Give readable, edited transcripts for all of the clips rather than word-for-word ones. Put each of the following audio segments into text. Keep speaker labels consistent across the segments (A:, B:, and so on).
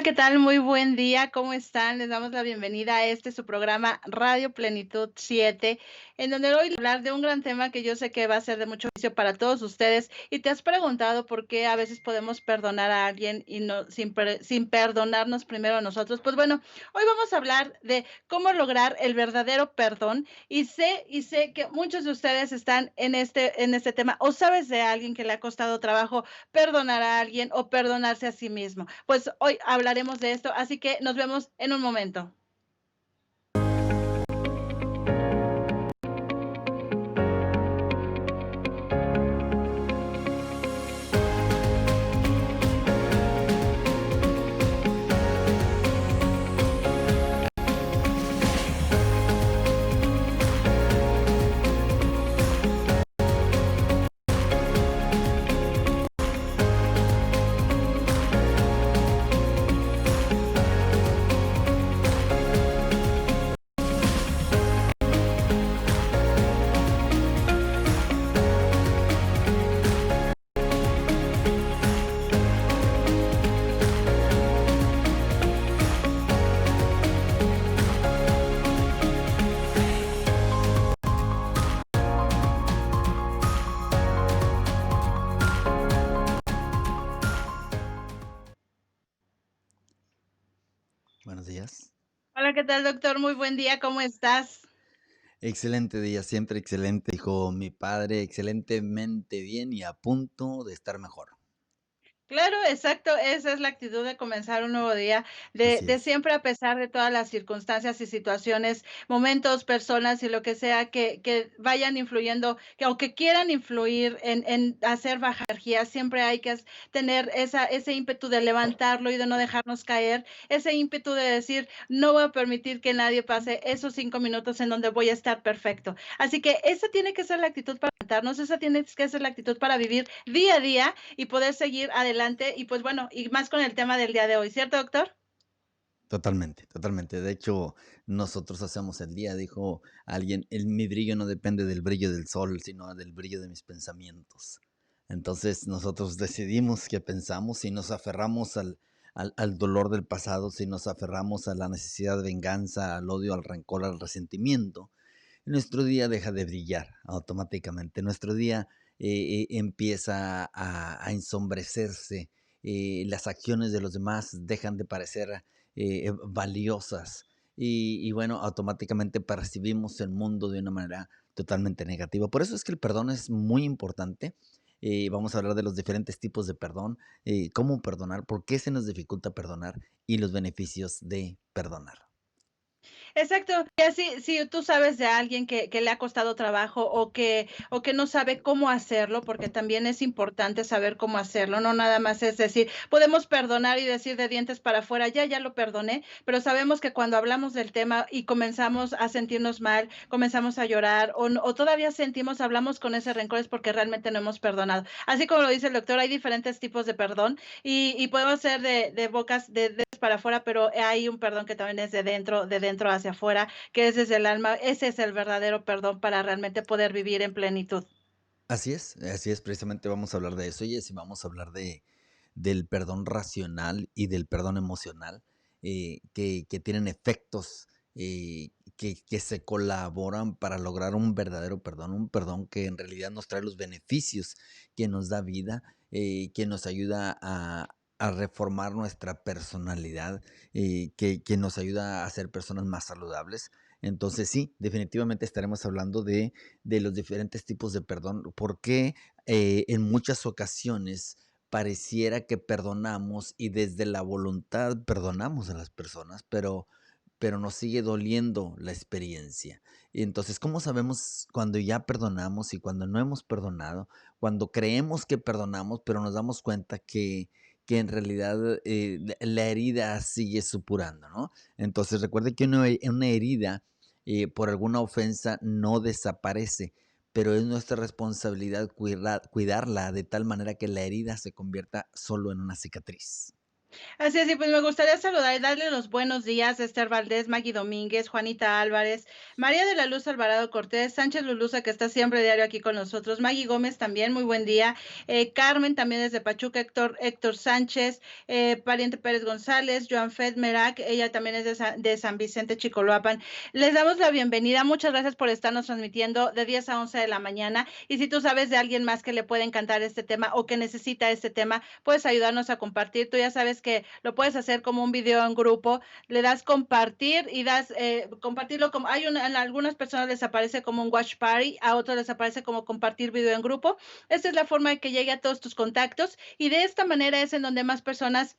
A: Hola, ¿qué tal? Muy buen día, ¿cómo están? Les damos la bienvenida a este su programa Radio Plenitud 7, en donde hoy vamos a hablar de un gran tema que yo sé que va a ser de mucho beneficio para todos ustedes. Y te has preguntado por qué a veces podemos perdonar a alguien y no sin perdonarnos primero a nosotros. Pues bueno, hoy vamos a hablar de cómo lograr el verdadero perdón y sé que muchos de ustedes están en este tema o sabes de alguien que le ha costado trabajo perdonar a alguien o perdonarse a sí mismo. Pues hoy hablaremos de esto, así que nos vemos en un momento.
B: Buenos días.
A: Hola, ¿qué tal, doctor? Muy buen día, ¿cómo estás?
B: Excelente día, siempre excelente, dijo mi padre, excelentemente bien y a punto de estar mejor.
A: Claro, exacto, esa es la actitud de comenzar un nuevo día, de
B: Así
A: de
B: es.
A: siempre, a pesar de todas las circunstancias y situaciones, momentos, personas y lo que sea que vayan influyendo, que o que quieran influir en hacer bajar energía, siempre hay que tener ese ímpetu de levantarlo y de no dejarnos caer, ese ímpetu de decir: "No voy a permitir que nadie pase esos 5 minutos en donde voy a estar perfecto". Así que esa tiene que ser la actitud para levantarnos, esa tiene que ser la actitud para vivir día a día y poder seguir adelante y, pues, bueno, y más con el tema del día de hoy, ¿cierto, doctor?
B: Totalmente, totalmente. De hecho, nosotros hacemos el día, dijo alguien, mi brillo no depende del brillo del sol, sino del brillo de mis pensamientos. Entonces nosotros decidimos qué pensamos, si nos aferramos al dolor del pasado, si nos aferramos a la necesidad de venganza, al odio, al rencor, al resentimiento, nuestro día deja de brillar automáticamente. Nuestro día empieza a ensombrecerse. Las acciones de los demás dejan de parecer valiosas. Y bueno, automáticamente percibimos el mundo de una manera totalmente negativa. Por eso es que el perdón es muy importante. Vamos a hablar de los diferentes tipos de perdón, cómo perdonar, por qué se nos dificulta perdonar y los beneficios de perdonar.
A: Exacto, y así, si tú sabes de alguien que le ha costado trabajo o que no sabe cómo hacerlo, porque también es importante saber cómo hacerlo, no nada más es decir, podemos perdonar y decir de dientes para afuera: "Ya lo perdoné", pero sabemos que cuando hablamos del tema y comenzamos a sentirnos mal, comenzamos a llorar o todavía sentimos, hablamos con ese rencor, es porque realmente no hemos perdonado. Así como lo dice el doctor, hay diferentes tipos de perdón y podemos ser de bocas de para afuera, pero hay un perdón que también es de dentro hacia afuera, que es desde el alma. Ese es el verdadero perdón para realmente poder vivir en plenitud.
B: Así es, precisamente vamos a hablar de eso, y si vamos a hablar del perdón racional y del perdón emocional, que tienen efectos que se colaboran para lograr un verdadero perdón, un perdón que en realidad nos trae los beneficios, que nos da vida, que nos ayuda a reformar nuestra personalidad, que nos ayuda a ser personas más saludables. Entonces sí, definitivamente estaremos hablando de los diferentes tipos de perdón, porque en muchas ocasiones pareciera que perdonamos y desde la voluntad perdonamos a las personas, pero nos sigue doliendo la experiencia. Y entonces, ¿cómo sabemos cuando ya perdonamos y cuando no hemos perdonado? Cuando creemos que perdonamos, pero nos damos cuenta que en realidad la herida sigue supurando, ¿no? Entonces, recuerde que una herida por alguna ofensa no desaparece, pero es nuestra responsabilidad cuidarla de tal manera que la herida se convierta solo en una cicatriz.
A: Así es, y pues me gustaría saludar y darle los buenos días a Esther Valdés, Maggie Domínguez, Juanita Álvarez, María de la Luz Alvarado Cortés, Sánchez Luluza, que está siempre diario aquí con nosotros, Maggie Gómez también, muy buen día, Carmen también desde Pachuca, Héctor Sánchez, Pariente Pérez González, Joan Fedmerac, ella también es de San Vicente Chicoloapan. Les damos la bienvenida, muchas gracias por estarnos transmitiendo de 10 a 11 de la mañana, y si tú sabes de alguien más que le puede encantar este tema o que necesita este tema, puedes ayudarnos a compartir. Tú ya sabes que lo puedes hacer como un video en grupo, le das compartir y das compartirlo como en algunas personas les aparece como un watch party, a otros les aparece como compartir video en grupo. Esta es la forma de que llegue a todos tus contactos y de esta manera es en donde más personas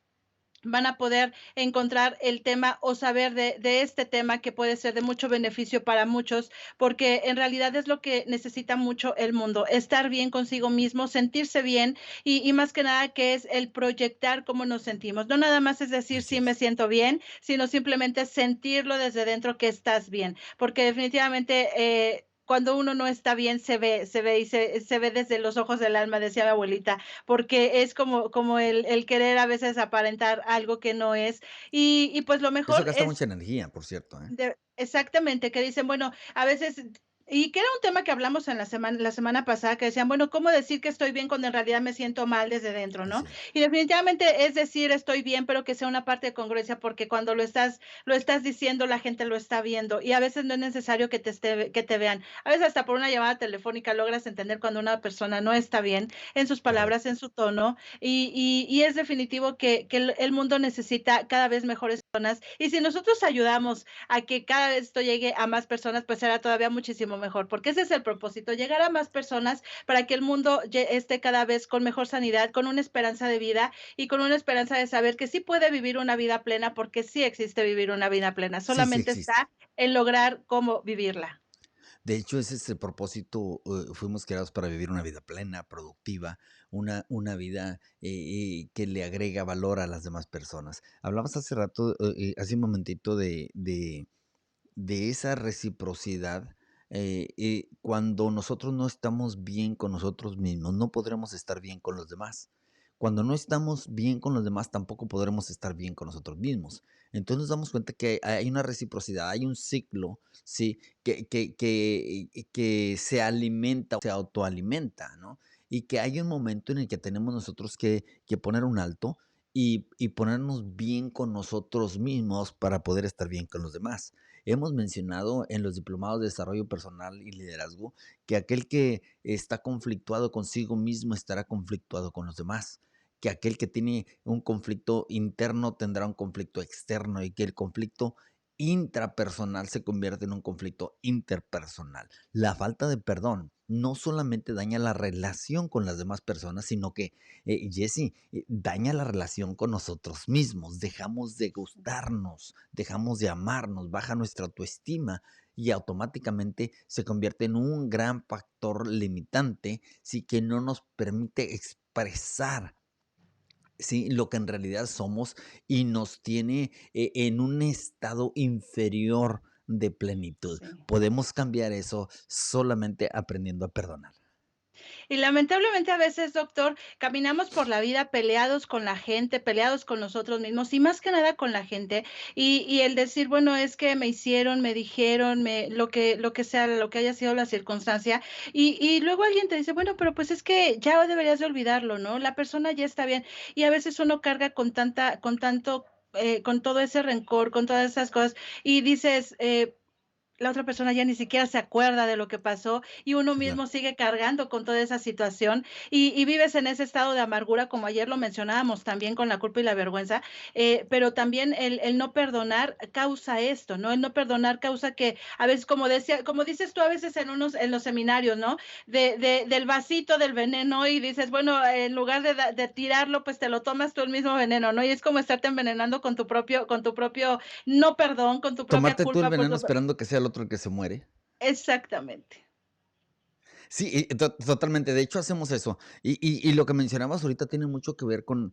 A: van a poder encontrar el tema o saber de este tema que puede ser de mucho beneficio para muchos, porque en realidad es lo que necesita mucho el mundo, estar bien consigo mismo, sentirse bien y más que nada que es el proyectar cómo nos sentimos. No nada más es decir
B: Así
A: sí me
B: es.
A: siento bien, sino simplemente sentirlo desde dentro que estás bien, porque definitivamente cuando uno no está bien se ve desde los ojos del alma, decía mi abuelita, porque es como el querer a veces aparentar algo que no es. Y pues lo
B: Eso
A: mejor
B: gasta
A: es
B: mucha energía, por cierto, ¿eh?
A: exactamente, que dicen, bueno, a veces y que era un tema que hablamos en la semana pasada, que decían, bueno, ¿cómo decir que estoy bien cuando en realidad me siento mal desde dentro, no?
B: Así es.
A: Y definitivamente es decir estoy bien, pero que sea una parte de congruencia, porque cuando lo estás diciendo, la gente lo está viendo, y a veces no es necesario que te vean. A veces hasta por una llamada telefónica logras entender cuando una persona no está bien en sus palabras,
B: Correcto.
A: en su tono, y es definitivo que el mundo necesita cada vez mejores personas. Y si nosotros ayudamos a que cada vez esto llegue a más personas, pues será todavía muchísimo mejor, porque ese es el propósito, llegar a más personas para que el mundo esté cada vez con mejor sanidad, con una esperanza de vida y con una esperanza de saber que sí puede vivir una vida plena, porque sí existe vivir una vida plena,
B: Sí, sí
A: solamente
B: existe.
A: está en lograr cómo vivirla.
B: De hecho, ese es el propósito, fuimos creados para vivir una vida plena, productiva, una vida, que le agrega valor a las demás personas. Hablabas hace rato, hace un momentito de esa reciprocidad, cuando nosotros no estamos bien con nosotros mismos, no podremos estar bien con los demás. Cuando no estamos bien con los demás, tampoco podremos estar bien con nosotros mismos. Entonces nos damos cuenta que hay una reciprocidad, hay un ciclo, ¿sí? Que se alimenta, se autoalimenta, ¿no? Y que hay un momento en el que tenemos nosotros que poner un alto y ponernos bien con nosotros mismos para poder estar bien con los demás. Hemos mencionado en los diplomados de desarrollo personal y liderazgo que aquel que está conflictuado consigo mismo estará conflictuado con los demás, que aquel que tiene un conflicto interno tendrá un conflicto externo y que el conflicto intrapersonal se convierte en un conflicto interpersonal. La falta de perdón no solamente daña la relación con las demás personas, sino que, Jesse, daña la relación con nosotros mismos. Dejamos de gustarnos, dejamos de amarnos, baja nuestra autoestima y automáticamente se convierte en un gran factor limitante, sí, que no nos permite expresar, sí, lo que en realidad somos y nos tiene, en un estado inferior de plenitud.
A: Sí.
B: Podemos cambiar eso solamente aprendiendo a perdonar.
A: Y lamentablemente a veces, doctor, caminamos por la vida peleados con la gente, peleados con nosotros mismos y más que nada con la gente. Y el decir, bueno, es que me hicieron, me dijeron, lo que sea, lo que haya sido la circunstancia. Y luego alguien te dice, bueno, pero pues es que ya deberías de olvidarlo, ¿no? La persona ya está bien. Y a veces uno carga con todo ese rencor, con todas esas cosas, y dices, la otra persona ya ni siquiera se acuerda de lo que pasó y uno
B: Sí, claro.
A: mismo sigue cargando con toda esa situación y vives en ese estado de amargura, como ayer lo mencionábamos también con la culpa y la vergüenza, pero también el no perdonar causa esto, ¿no? El no perdonar causa que a veces, como dices tú a veces en los seminarios, ¿no? Del vasito del veneno y dices, bueno, en lugar de tirarlo, pues te lo tomas tú el mismo veneno, ¿no? Y es como estarte envenenando con tu propio no perdón, con tu propia
B: Tomarte tú el
A: culpa,
B: veneno esperando que sea el otro el que se muere.
A: exactamente.
B: Sí, totalmente. De hecho, hacemos eso. Y lo que mencionabas ahorita tiene mucho que ver con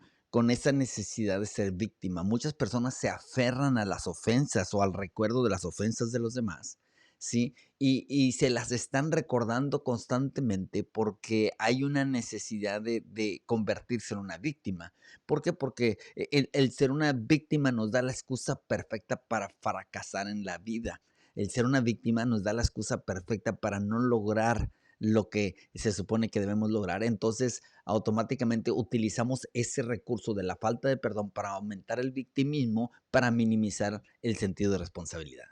B: esa necesidad de ser víctima. Muchas personas se aferran a las ofensas o al recuerdo de las ofensas de los demás, ¿sí? Y se las están recordando constantemente porque hay una necesidad de convertirse en una víctima. ¿Por qué? Porque el ser una víctima nos da la excusa perfecta para fracasar en la vida. El ser una víctima nos da la excusa perfecta para no lograr lo que se supone que debemos lograr. Entonces, automáticamente utilizamos ese recurso de la falta de perdón para aumentar el victimismo, para minimizar el sentido de responsabilidad.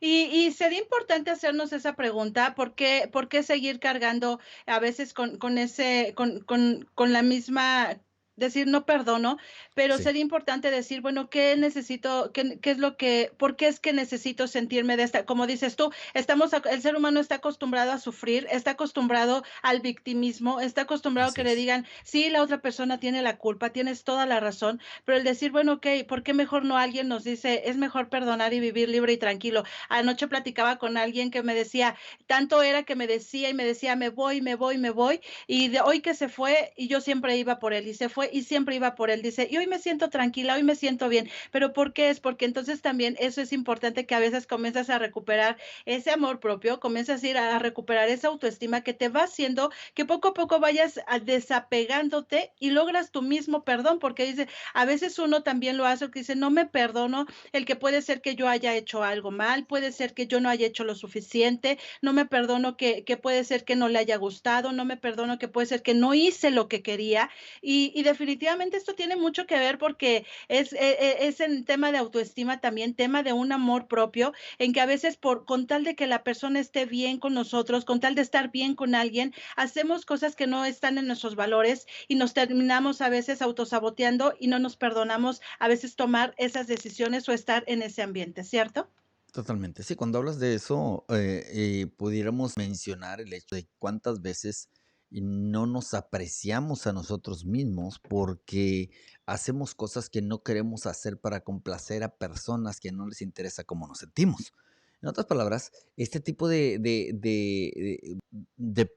A: Y sería importante hacernos esa pregunta, por qué seguir cargando a veces con ese con la misma decir: "No perdono", pero
B: Sí,
A: sería importante decir: "Bueno, ¿qué necesito? ¿Qué es lo que por qué es que necesito sentirme de esta?". Como dices tú, estamos ac el ser humano está acostumbrado a sufrir, está acostumbrado al victimismo, está acostumbrado a
B: así
A: que le
B: es.
A: digan: "Sí, la otra persona tiene la culpa, tienes toda la razón", pero el decir: "Bueno, okey, ¿por qué mejor no alguien nos dice: es mejor perdonar y vivir libre y tranquilo"? Anoche platicaba con alguien que me decía, tanto era que me decía y me decía, me voy, me voy, me voy, y de hoy que se fue, y yo siempre iba por él, y se fue y siempre iba por él. Dice, y hoy me siento tranquila, hoy me siento bien, pero ¿por qué es? Porque entonces también eso es importante que a veces comienzas a recuperar ese amor propio, comienzas a ir a recuperar esa autoestima que te va haciendo que poco a poco vayas desapegándote y logras tu mismo perdón, porque dice, a veces uno también lo hace, que dice, no me perdono, el que puede ser que yo haya hecho algo mal, puede ser que yo no haya hecho lo suficiente, no me perdono que puede ser que no le haya gustado, no me perdono que puede ser que no hice lo que quería. Y definitivamente esto tiene mucho que ver porque es en tema de autoestima también, tema de un amor propio, en que a veces con tal de que la persona esté bien con nosotros, con tal de estar bien con alguien, hacemos cosas que no están en nuestros valores y nos terminamos a veces autosaboteando y no nos perdonamos a veces tomar esas decisiones o estar en ese ambiente, ¿cierto?
B: Totalmente. Sí, cuando hablas de eso, pudiéramos mencionar el hecho de cuántas veces no nos apreciamos a nosotros mismos porque hacemos cosas que no queremos hacer para complacer a personas que no les interesa cómo nos sentimos. En otras palabras, este tipo de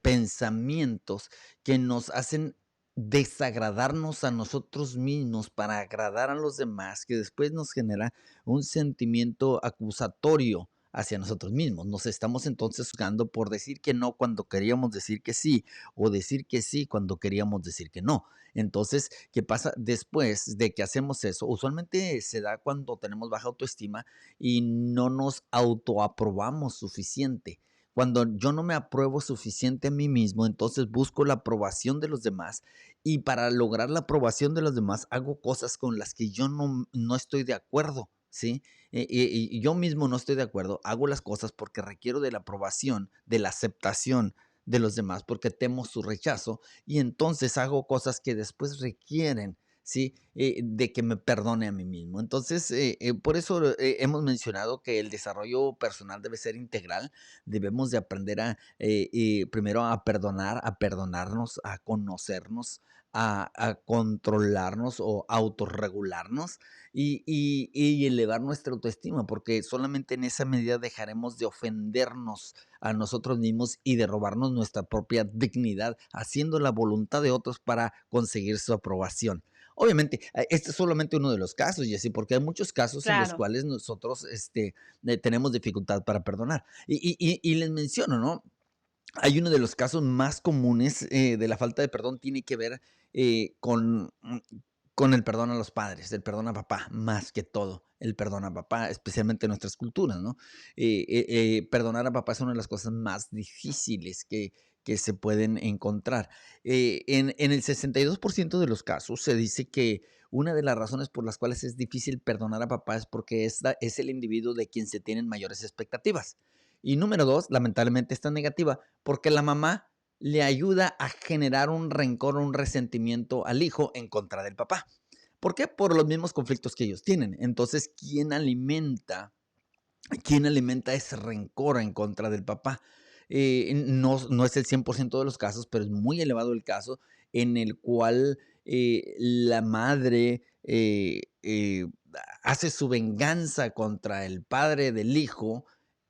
B: pensamientos que nos hacen desagradarnos a nosotros mismos para agradar a los demás, que después nos genera un sentimiento acusatorio hacia nosotros mismos. Nos estamos entonces juzgando por decir que no cuando queríamos decir que sí, o decir que sí cuando queríamos decir que no. Entonces, ¿qué pasa después de que hacemos eso? Usualmente se da cuando tenemos baja autoestima y no nos autoaprobamos suficiente. Cuando yo no me apruebo suficiente a mí mismo, entonces busco la aprobación de los demás, y para lograr la aprobación de los demás hago cosas con las que yo no estoy de acuerdo, ¿sí? Y yo mismo no estoy de acuerdo, hago las cosas porque requiero de la aprobación, de la aceptación de los demás, porque temo su rechazo, y entonces hago cosas que después requieren, ¿sí? De que me perdone a mí mismo. Entonces, por eso hemos mencionado que el desarrollo personal debe ser integral. Debemos de aprender primero a perdonar, a perdonarnos, a conocernos, a controlarnos o autorregularnos, y elevar nuestra autoestima, porque solamente en esa medida dejaremos de ofendernos a nosotros mismos y de robarnos nuestra propia dignidad, haciendo la voluntad de otros para conseguir su aprobación. Obviamente, este es solamente uno de los casos, y así, porque hay muchos casos en los
A: Claro.
B: cuales nosotros tenemos dificultad para perdonar. Y les menciono, ¿no? Hay uno de los casos más comunes de la falta de perdón, tiene que ver con el perdón a los padres, el perdón a papá, más que todo, el perdón a papá, especialmente en nuestras culturas, ¿no? Perdonar a papá es una de las cosas más difíciles que se pueden encontrar. En el 62% de los casos se dice que una de las razones por las cuales es difícil perdonar a papá es porque es el individuo de quien se tienen mayores expectativas. Y número dos, lamentablemente esta negativa, porque la mamá le ayuda a generar un rencor, un resentimiento al hijo en contra del papá. ¿Por qué? Por los mismos conflictos que ellos tienen. Entonces, ¿quién alimenta ese rencor en contra del papá? No es el 100% de los casos, pero es muy elevado el caso en el cual la madre hace su venganza contra el padre del hijo,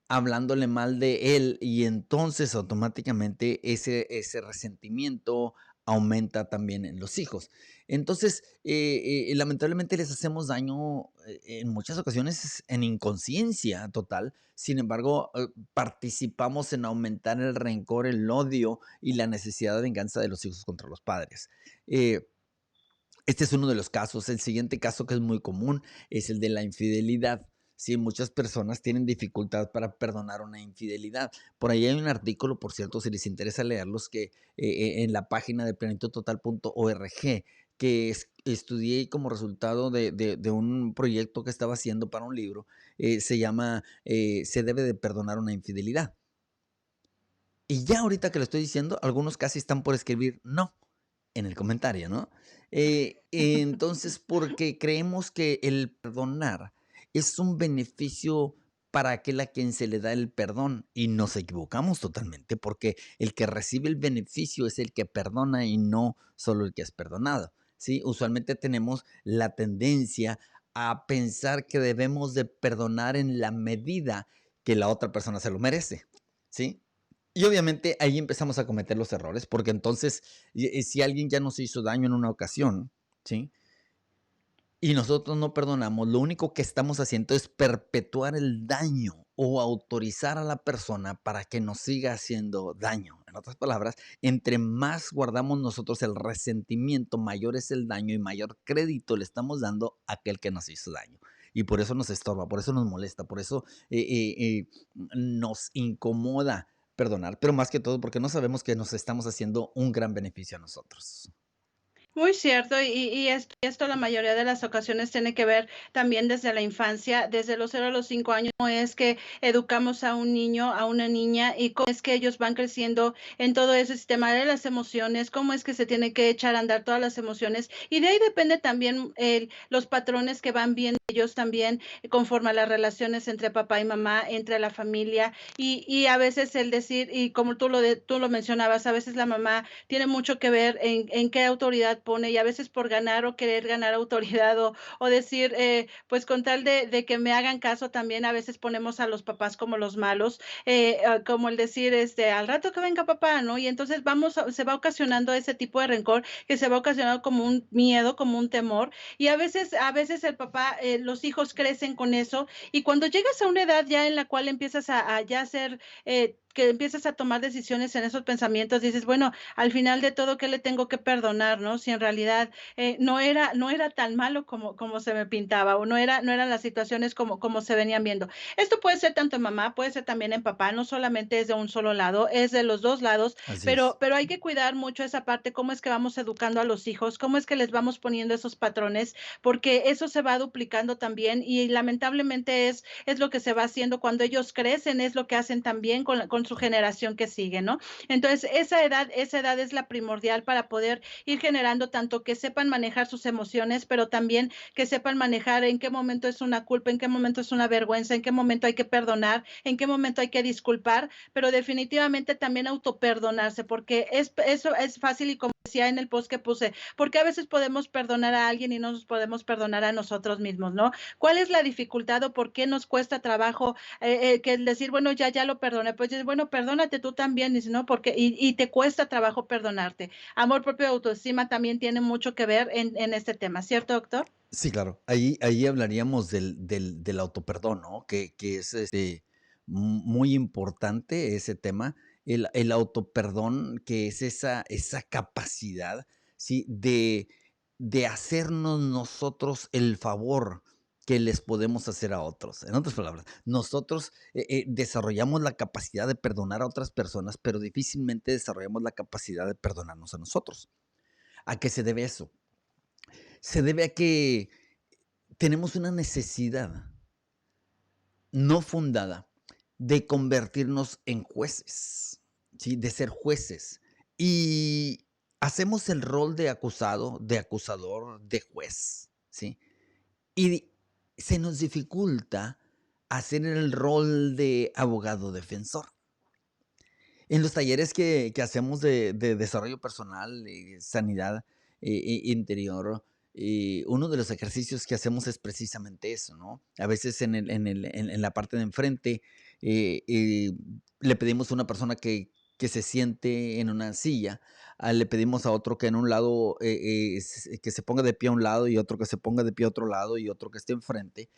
B: hablándole mal de él, y entonces automáticamente ese resentimiento aumenta también en los hijos. Entonces, lamentablemente les hacemos daño en muchas ocasiones en inconsciencia total. Sin embargo, participamos en aumentar el rencor, el odio y la necesidad de venganza de los hijos contra los padres. Eh, este es uno de los casos. El siguiente caso que es muy común es el de la infidelidad. Sí, muchas personas tienen dificultad para perdonar una infidelidad. Por ahí hay un artículo, por cierto, si les interesa leerlos, que en la página de plenitudtotal.org, que estudié como resultado de un proyecto que estaba haciendo para un libro, se llama Se debe de perdonar una infidelidad. Y ya ahorita que lo estoy diciendo, algunos casi están por escribir no en el comentario, ¿no? Entonces, porque creemos que el perdonar es un beneficio para aquel a quien se le da el perdón y nos equivocamos totalmente porque el que recibe el beneficio es el que perdona y no solo el que es perdonado, ¿sí? Usualmente tenemos la tendencia a pensar que debemos de perdonar en la medida que la otra persona se lo merece, ¿sí? Y obviamente ahí empezamos a cometer los errores, porque entonces, si alguien ya nos hizo daño en una ocasión, ¿sí? Y nosotros no perdonamos, lo único que estamos haciendo es perpetuar el daño o autorizar a la persona para que nos siga haciendo daño. En otras palabras, entre más guardamos nosotros el resentimiento, mayor es el daño y mayor crédito le estamos dando a aquel que nos hizo daño. Y por eso nos estorba, por eso nos molesta, por eso nos incomoda perdonar, pero más que todo porque no sabemos que nos estamos haciendo un gran beneficio a nosotros.
A: Muy cierto, y esto la mayoría de las ocasiones tiene que ver también desde la infancia, desde los 0 a los 5 años, cómo es que educamos a un niño, a una niña, y cómo es que ellos van creciendo en todo ese sistema de las emociones, cómo es que se tiene que echar a andar todas las emociones, y de ahí depende también los patrones que van viendo ellos también conforme a las relaciones entre papá y mamá, entre la familia, y a veces el decir, y como tú lo mencionabas, a veces la mamá tiene mucho que ver en qué autoridad pone y a veces por ganar o querer ganar autoridad o decir, pues con tal de que me hagan caso también a veces ponemos a los papás como los malos, como el decir, al rato que venga papá, ¿no? Y entonces se va ocasionando ese tipo de rencor que se va ocasionando como un miedo, como un temor y a veces el papá, los hijos crecen con eso y cuando llegas a una edad ya en la cual empiezas a ya ser, que empiezas a tomar decisiones en esos pensamientos, dices, bueno, al final de todo, ¿qué le tengo que perdonar, no? Si en realidad no era tan malo como se me pintaba o no eran las situaciones como se venían viendo. Esto puede ser tanto en mamá, puede ser también en papá, no solamente es de un solo lado, es de los dos lados,
B: Así es.
A: pero hay que cuidar mucho esa parte, cómo es que vamos educando a los hijos, cómo es que les vamos poniendo esos patrones, porque eso se va duplicando también y lamentablemente es lo que se va haciendo cuando ellos crecen, es lo que hacen también con su generación que sigue, ¿no? Entonces, esa edad es la primordial para poder ir generando tanto que sepan manejar sus emociones, pero también que sepan manejar en qué momento es una culpa, en qué momento es una vergüenza, en qué momento hay que perdonar, en qué momento hay que disculpar, pero definitivamente también autoperdonarse, porque eso es fácil y como decía en el post que puse, porque a veces podemos perdonar a alguien y no nos podemos perdonar a nosotros mismos, ¿no? ¿Cuál es la dificultad o por qué nos cuesta trabajo que el decir, bueno, ya lo perdoné, pues dices, bueno, perdónate tú también, dices, ¿no? Porque, y te cuesta trabajo perdonarte. Amor propio y autoestima también tiene mucho que ver en este tema, ¿cierto, doctor?
B: Sí, claro. Ahí hablaríamos del autoperdón, ¿no? Que es muy importante ese tema. El autoperdón, que es esa capacidad, ¿sí? De hacernos nosotros el favor que les podemos hacer a otros. En otras palabras, nosotros desarrollamos la capacidad de perdonar a otras personas, pero difícilmente desarrollamos la capacidad de perdonarnos a nosotros. ¿A qué se debe eso? Se debe a que tenemos una necesidad no fundada de convertirnos en jueces, ¿sí? De ser jueces. Y hacemos el rol de acusado, de acusador, de juez, ¿sí? Y se nos dificulta hacer el rol de abogado defensor. En los talleres que hacemos de desarrollo personal y sanidad interior, uno de los ejercicios que hacemos es precisamente eso, ¿no? A veces en la parte de enfrente le pedimos a una persona que se siente en una silla le pedimos a otro que en un lado, que se ponga de pie a un lado y otro que se ponga de pie a otro lado y otro que esté enfrente.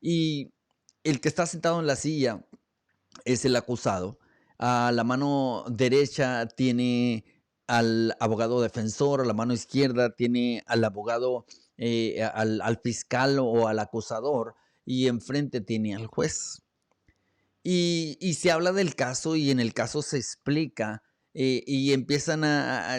B: Y el que está sentado en la silla es el acusado. A la mano derecha tiene al abogado defensor, a la mano izquierda tiene al abogado, al fiscal o al acusador, y enfrente tiene al juez. Y se habla del caso y en el caso se explica y empiezan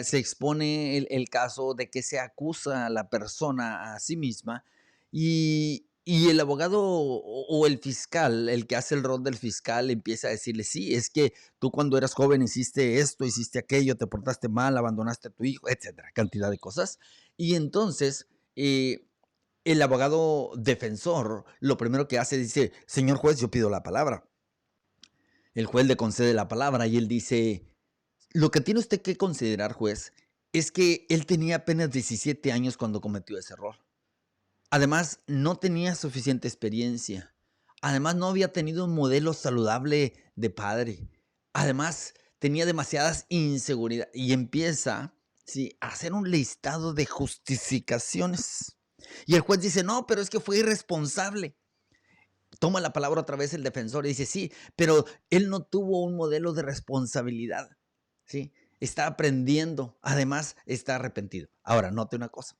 B: se expone el caso de que se acusa a la persona a sí misma y el abogado o el fiscal, el que hace el rol del fiscal, empieza a decirle, sí, es que tú cuando eras joven hiciste esto, hiciste aquello, te portaste mal, abandonaste a tu hijo, etcétera, cantidad de cosas. Y entonces el abogado defensor lo primero que hace dice, señor juez, yo pido la palabra. El juez le concede la palabra y él dice, lo que tiene usted que considerar, juez, es que él tenía apenas 17 años cuando cometió ese error. Además, no tenía suficiente experiencia. Además, no había tenido un modelo saludable de padre. Además, tenía demasiadas inseguridades y empieza, ¿sí?, a hacer un listado de justificaciones. Y el juez dice, no, pero es que fue irresponsable. Toma la palabra otra vez el defensor y dice, sí, pero él no tuvo un modelo de responsabilidad, ¿sí? Está aprendiendo, además está arrepentido. Ahora, note una cosa.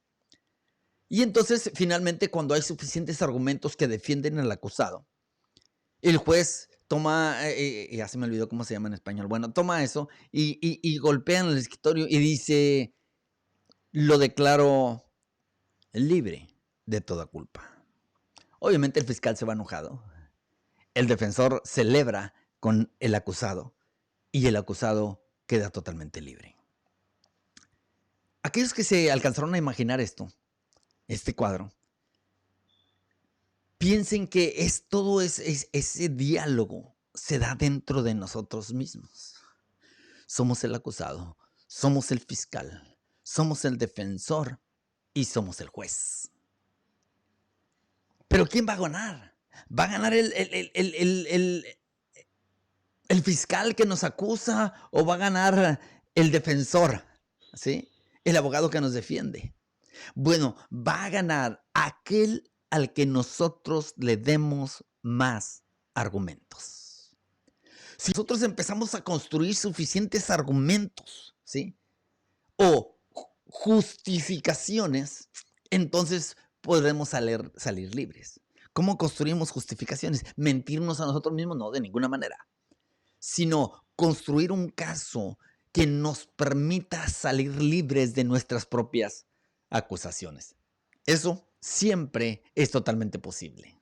B: Y entonces, finalmente, cuando hay suficientes argumentos que defienden al acusado, el juez toma, ya se me olvidó cómo se llama en español, bueno, toma eso y golpea en el escritorio y dice, lo declaro libre de toda culpa. Obviamente el fiscal se va enojado. El defensor celebra con el acusado y el acusado queda totalmente libre. Aquellos que se alcanzaron a imaginar este cuadro, piensen que todo ese diálogo se da dentro de nosotros mismos. Somos el acusado, somos el fiscal, somos el defensor y somos el juez. Pero ¿quién va a ganar? Va a ganar el fiscal que nos acusa o va a ganar el defensor, ¿sí? El abogado que nos defiende. Bueno, va a ganar aquel al que nosotros le demos más argumentos. Si nosotros empezamos a construir suficientes argumentos, ¿sí?, o justificaciones, entonces podremos salir libres. ¿Cómo construimos justificaciones? ¿Mentirnos a nosotros mismos? No, de ninguna manera. Sino construir un caso que nos permita salir libres de nuestras propias acusaciones. Eso siempre es totalmente posible.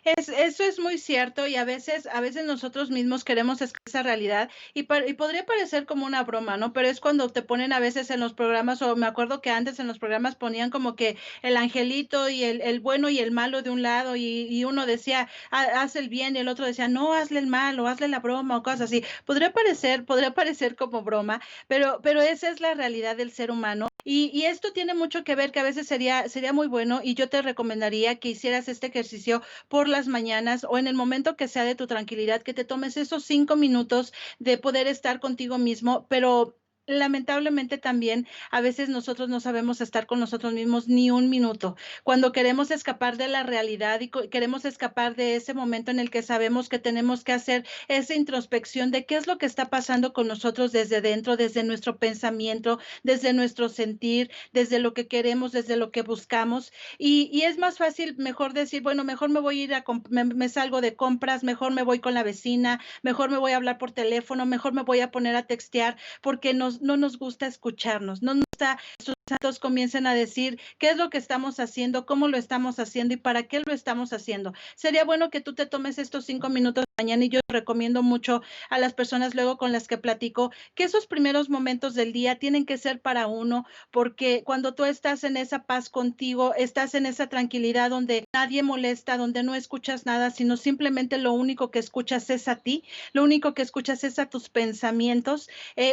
A: Eso es muy cierto y a veces nosotros mismos queremos esa realidad y podría parecer como una broma, ¿no? Pero es cuando te ponen a veces en los programas, o me acuerdo que antes en los programas ponían como que el angelito y el bueno y el malo de un lado y uno decía, haz el bien y el otro decía, no, hazle el mal o hazle la broma o cosas así. Podría parecer como broma, pero esa es la realidad del ser humano. Y esto tiene mucho que ver que a veces sería muy bueno y yo te recomendaría que hicieras este ejercicio por las mañanas o en el momento que sea de tu tranquilidad, que te tomes esos 5 minutos de poder estar contigo mismo, pero lamentablemente también a veces nosotros no sabemos estar con nosotros mismos ni un minuto. Cuando queremos escapar de la realidad y queremos escapar de ese momento en el que sabemos que tenemos que hacer esa introspección de qué es lo que está pasando con nosotros desde dentro, desde nuestro pensamiento, desde nuestro sentir, desde lo que queremos, desde lo que buscamos. Y es más fácil mejor decir, bueno, mejor me voy a ir me salgo de compras, mejor me voy con la vecina, mejor me voy a hablar por teléfono, mejor me voy a poner a textear, porque no nos gusta escucharnos, no nos gusta que sus santos comiencen a decir qué es lo que estamos haciendo, cómo lo estamos haciendo y para qué lo estamos haciendo. Sería bueno que tú te tomes estos 5 minutos mañana y yo recomiendo mucho a las personas luego con las que platico que esos primeros momentos del día tienen que ser para uno, porque cuando tú estás en esa paz contigo, estás en esa tranquilidad donde nadie molesta, donde no escuchas nada, sino simplemente lo único que escuchas es a ti, lo único que escuchas es a tus pensamientos,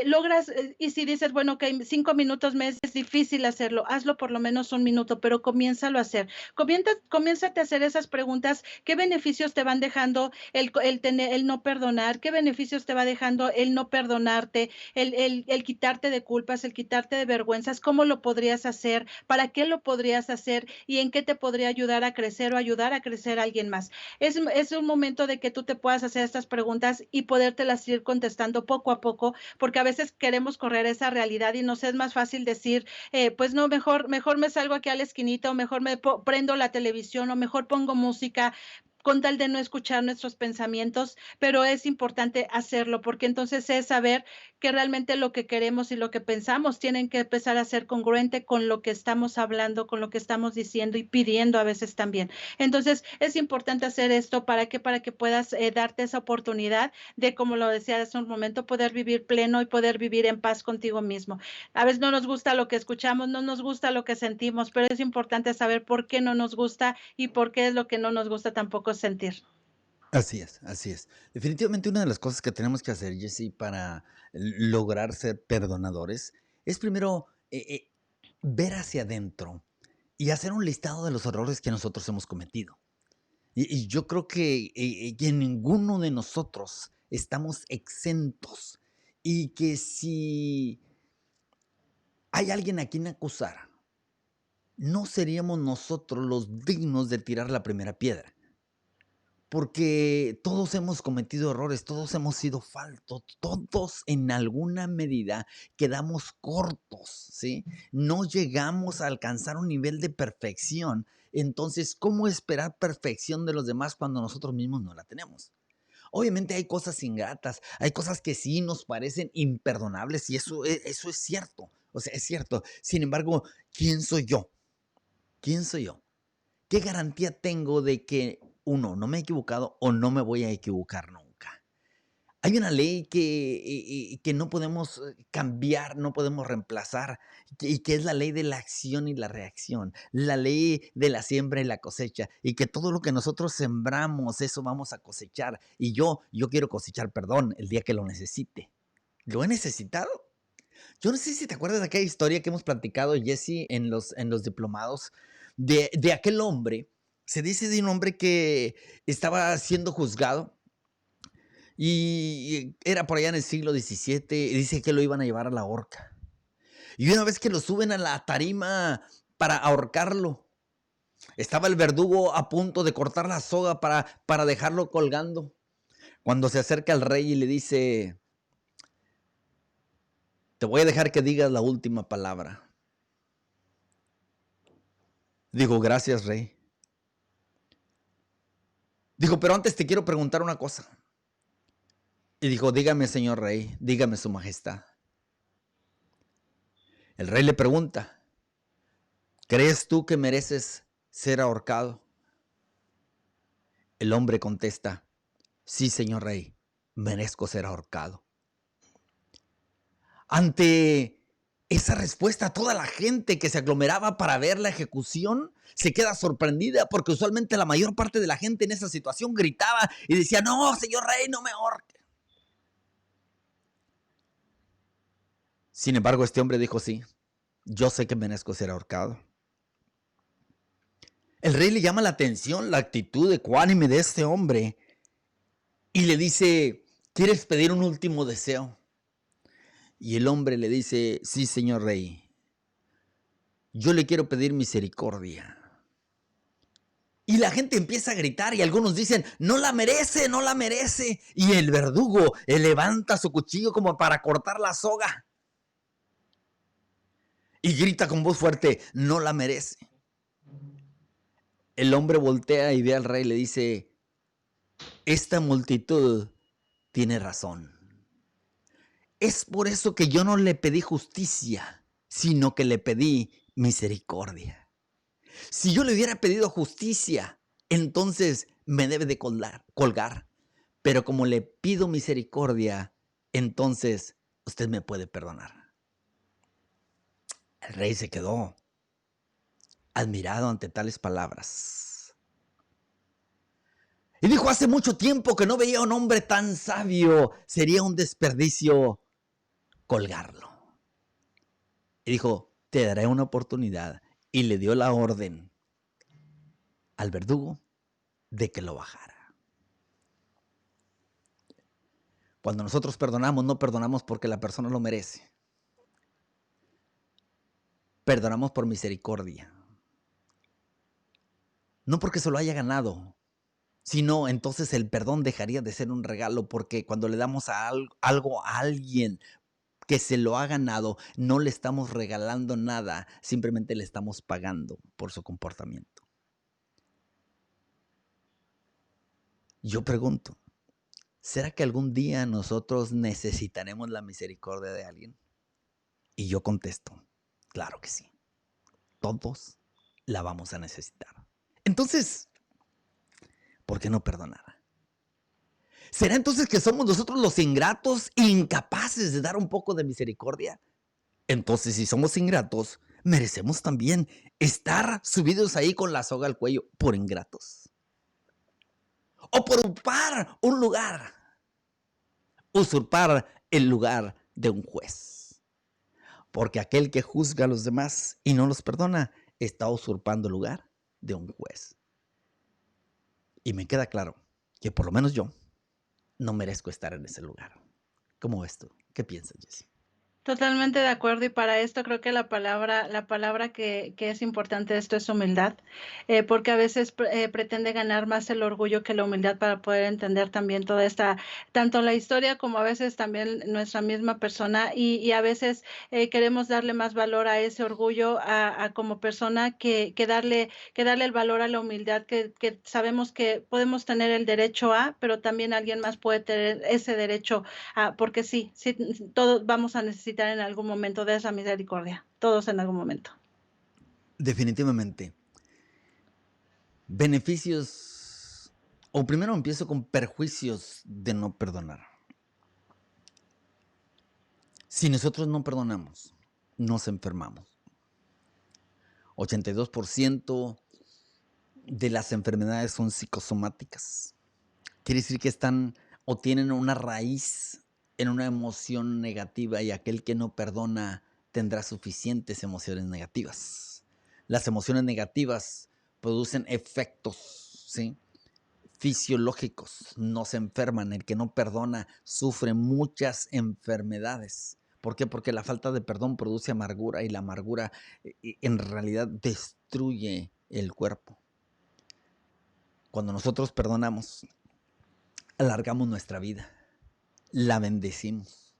A: logras, y si dices, bueno, ok, 5 minutos me es difícil hacerlo, hazlo por lo menos un minuto, pero comiénzalo a hacer. Comiénzate a hacer esas preguntas. ¿Qué beneficios te van dejando el no perdonar? ¿Qué beneficios te va dejando el no perdonarte? El quitarte de culpas, el quitarte de vergüenzas. ¿Cómo lo podrías hacer? ¿Para qué lo podrías hacer? ¿Y en qué te podría ayudar a crecer o ayudar a crecer a alguien más? Es un momento de que tú te puedas hacer estas preguntas y podértelas ir contestando poco a poco, porque a veces queremos correr esa realidad y nos es más fácil decir, pues no, mejor me salgo aquí a la esquinita, o mejor prendo la televisión, o mejor pongo música, con tal de no escuchar nuestros pensamientos, pero es importante hacerlo, porque entonces es saber que realmente lo que queremos y lo que pensamos tienen que empezar a ser congruente con lo que estamos hablando, con lo que estamos diciendo y pidiendo a veces también. Entonces es importante hacer esto para que puedas darte esa oportunidad de, como lo decía hace un momento, poder vivir pleno y poder vivir en paz contigo mismo. A veces no nos gusta lo que escuchamos, no nos gusta lo que sentimos, pero es importante saber por qué no nos gusta y por qué es lo que no nos gusta tampoco sentir.
B: Así es, así es. Definitivamente una de las cosas que tenemos que hacer, Jesse, para lograr ser perdonadores, es primero ver hacia adentro y hacer un listado de los errores que nosotros hemos cometido. Y yo creo que ninguno de nosotros estamos exentos y que si hay alguien a quien acusar, no seríamos nosotros los dignos de tirar la primera piedra. Porque todos hemos cometido errores, todos hemos sido faltos, todos en alguna medida quedamos cortos, ¿sí? No llegamos a alcanzar un nivel de perfección. Entonces, ¿cómo esperar perfección de los demás cuando nosotros mismos no la tenemos? Obviamente hay cosas ingratas, hay cosas que sí nos parecen imperdonables y eso es cierto, o sea, es cierto. Sin embargo, ¿quién soy yo? ¿Quién soy yo? ¿Qué garantía tengo de que, uno, no me he equivocado o no me voy a equivocar nunca? Hay una ley que no podemos cambiar, no podemos reemplazar, y que es la ley de la acción y la reacción, la ley de la siembra y la cosecha, y que todo lo que nosotros sembramos, eso vamos a cosechar. Y yo quiero cosechar perdón el día que lo necesite. ¿Lo he necesitado? Yo no sé si te acuerdas de aquella historia que hemos platicado, Jesse, en los diplomados, de aquel hombre. Se dice de un hombre que estaba siendo juzgado y era por allá en el siglo XVII y dice que lo iban a llevar a la horca. Y una vez que lo suben a la tarima para ahorcarlo, estaba el verdugo a punto de cortar la soga para dejarlo colgando. Cuando se acerca al rey y le dice, te voy a dejar que digas la última palabra. Dijo, gracias, rey. Dijo, pero antes te quiero preguntar una cosa. Y dijo, dígame, señor rey, dígame, su majestad. El rey le pregunta, ¿crees tú que mereces ser ahorcado? El hombre contesta, sí, señor rey, merezco ser ahorcado. Ante esa respuesta, toda la gente que se aglomeraba para ver la ejecución se queda sorprendida porque usualmente la mayor parte de la gente en esa situación gritaba y decía, no, señor rey, no me ahorque. Sin embargo, este hombre dijo, sí, yo sé que merezco ser ahorcado. El rey le llama la atención la actitud ecuánime de este hombre y le dice, ¿quieres pedir un último deseo? Y el hombre le dice, sí, señor rey, yo le quiero pedir misericordia. Y la gente empieza a gritar y algunos dicen, no la merece, no la merece. Y el verdugo levanta su cuchillo como para cortar la soga. Y grita con voz fuerte, no la merece. El hombre voltea y ve al rey y le dice, esta multitud tiene razón. Es por eso que yo no le pedí justicia, sino que le pedí misericordia. Si yo le hubiera pedido justicia, entonces me debe de colgar. Pero como le pido misericordia, entonces usted me puede perdonar. El rey se quedó admirado ante tales palabras. Y dijo, hace mucho tiempo que no veía a un hombre tan sabio. Sería un desperdicio colgarlo. Y dijo, te daré una oportunidad. Y le dio la orden al verdugo de que lo bajara. Cuando nosotros perdonamos, no perdonamos porque la persona lo merece. Perdonamos por misericordia. No porque se lo haya ganado, sino entonces el perdón dejaría de ser un regalo, porque cuando le damos algo a alguien que se lo ha ganado, no le estamos regalando nada, simplemente le estamos pagando por su comportamiento. Yo pregunto, ¿será que algún día nosotros necesitaremos la misericordia de alguien? Y yo contesto, claro que sí. Todos la vamos a necesitar. Entonces, ¿por qué no perdonar? ¿Será entonces que somos nosotros los ingratos, incapaces de dar un poco de misericordia? Entonces, si somos ingratos, merecemos también estar subidos ahí con la soga al cuello por ingratos. O por usurpar el lugar de un juez. Porque aquel que juzga a los demás y no los perdona, está usurpando el lugar de un juez. Y me queda claro que por lo menos yo no merezco estar en ese lugar. ¿Cómo ves tú? ¿Qué piensas, Jessie?
A: Totalmente de acuerdo, y para esto creo que la palabra que es importante de esto es humildad, porque a veces pretende ganar más el orgullo que la humildad para poder entender también toda esta, tanto la historia como a veces también nuestra misma persona, y a veces queremos darle más valor a ese orgullo a como persona que darle el valor a la humildad, que sabemos que podemos tener el derecho a, pero también alguien más puede tener ese derecho. Porque sí, sí, todos vamos a necesitar en algún momento de esa misericordia, todos en algún momento.
B: Definitivamente. Beneficios, o primero empiezo con perjuicios de no perdonar. Si nosotros no perdonamos, nos enfermamos. 82% de las enfermedades son psicosomáticas. Quiere decir que están o tienen una raíz en una emoción negativa, y aquel que no perdona tendrá suficientes emociones negativas. Las emociones negativas producen efectos, ¿sí?, fisiológicos, nos enferman. El que no perdona sufre muchas enfermedades. ¿Por qué? Porque la falta de perdón produce amargura, y la amargura en realidad destruye el cuerpo. Cuando nosotros perdonamos, alargamos nuestra vida, la bendecimos.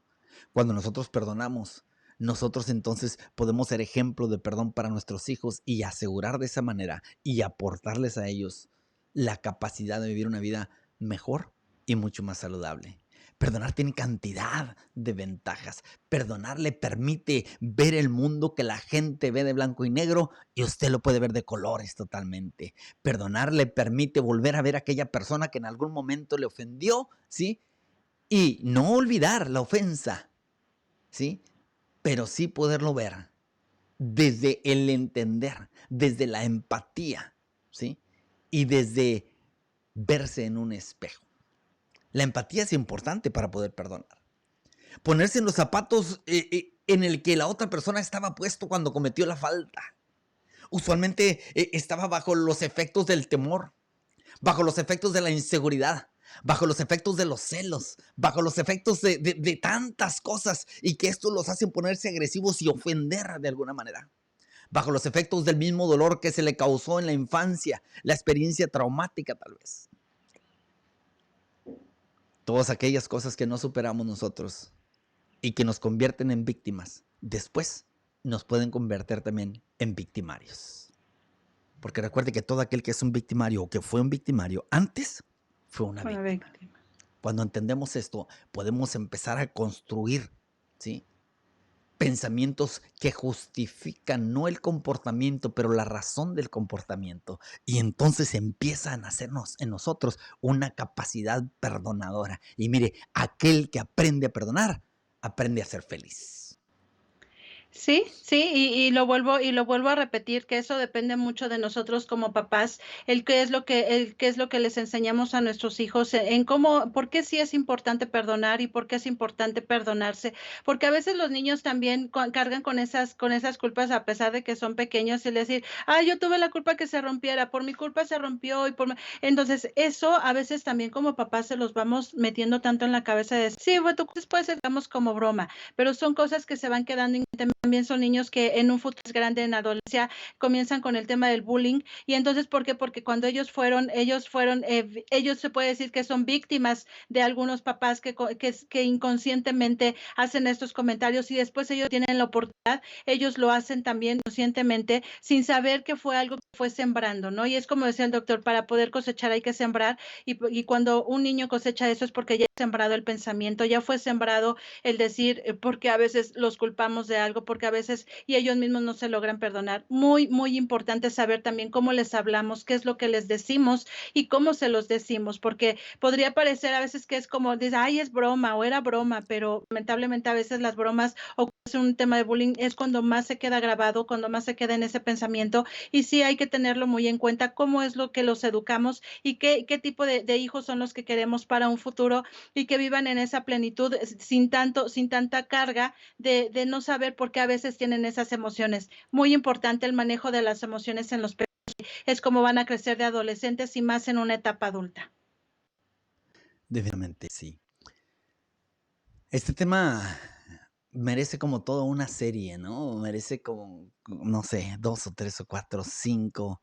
B: Cuando nosotros perdonamos, nosotros entonces podemos ser ejemplo de perdón para nuestros hijos, y asegurar de esa manera y aportarles a ellos la capacidad de vivir una vida mejor y mucho más saludable. Perdonar tiene cantidad de ventajas. Perdonar le permite ver el mundo que la gente ve de blanco y negro, y usted lo puede ver de colores totalmente. Perdonar le permite volver a ver a aquella persona que en algún momento le ofendió, ¿sí? Y no olvidar la ofensa, ¿sí? Pero sí poderlo ver desde el entender, desde la empatía, ¿sí? Y desde verse en un espejo. La empatía es importante para poder perdonar. Ponerse en los zapatos en el que la otra persona estaba puesto cuando cometió la falta. Usualmente estaba bajo los efectos del temor, bajo los efectos de la inseguridad, bajo los efectos de los celos, bajo los efectos de tantas cosas, y que esto los hace ponerse agresivos y ofender de alguna manera. Bajo los efectos del mismo dolor que se le causó en la infancia, la experiencia traumática tal vez. Todas aquellas cosas que no superamos nosotros y que nos convierten en víctimas, después nos pueden convertir también en victimarios. Porque recuerde que todo aquel que es un victimario o que fue un victimario antes fue una víctima. Cuando entendemos esto, podemos empezar a construir, ¿sí?, pensamientos que justifican no el comportamiento, pero la razón del comportamiento. Y entonces empieza a nacernos en nosotros una capacidad perdonadora. Y mire, aquel que aprende a perdonar, aprende a ser feliz.
A: Sí, sí, y lo vuelvo a repetir, que eso depende mucho de nosotros como papás, el qué es lo que les enseñamos a nuestros hijos, en cómo, por qué sí es importante perdonar y por qué es importante perdonarse, porque a veces los niños también cargan con esas culpas a pesar de que son pequeños y decir, ay, yo tuve la culpa que se rompiera, por mi culpa se rompió entonces eso a veces también como papás se los vamos metiendo tanto en la cabeza de, sí, bueno, tú puede ser, digamos como broma, pero son cosas que se van quedando. También son niños que en un futuro más grande, en adolescencia, comienzan con el tema del bullying. Y entonces, ¿por qué? Porque cuando ellos se puede decir que son víctimas de algunos papás que inconscientemente hacen estos comentarios y después ellos tienen la oportunidad, ellos lo hacen también conscientemente sin saber que fue algo que fue sembrando, ¿no? Y es como decía el doctor, para poder cosechar hay que sembrar y cuando un niño cosecha eso es porque ya ha sembrado el pensamiento, ya fue sembrado el decir, porque a veces los culpamos de algo, porque a veces y ellos mismos no se logran perdonar. Muy, muy importante saber también cómo les hablamos, qué es lo que les decimos y cómo se los decimos, porque podría parecer a veces que es como, dice, ay, es broma o era broma, pero lamentablemente a veces las bromas o es un tema de bullying es cuando más se queda grabado, cuando más se queda en ese pensamiento y sí hay que tenerlo muy en cuenta cómo es lo que los educamos y qué tipo de hijos son los que queremos para un futuro y que vivan en esa plenitud sin tanta carga de no saber por qué a veces tienen esas emociones. Muy importante el manejo de las emociones en los pequeños, es como van a crecer de adolescentes y más en una etapa adulta.
B: Definitivamente sí. Este tema merece como toda una serie, ¿no? Merece como, no sé, 2 o 3 o 4 o 5,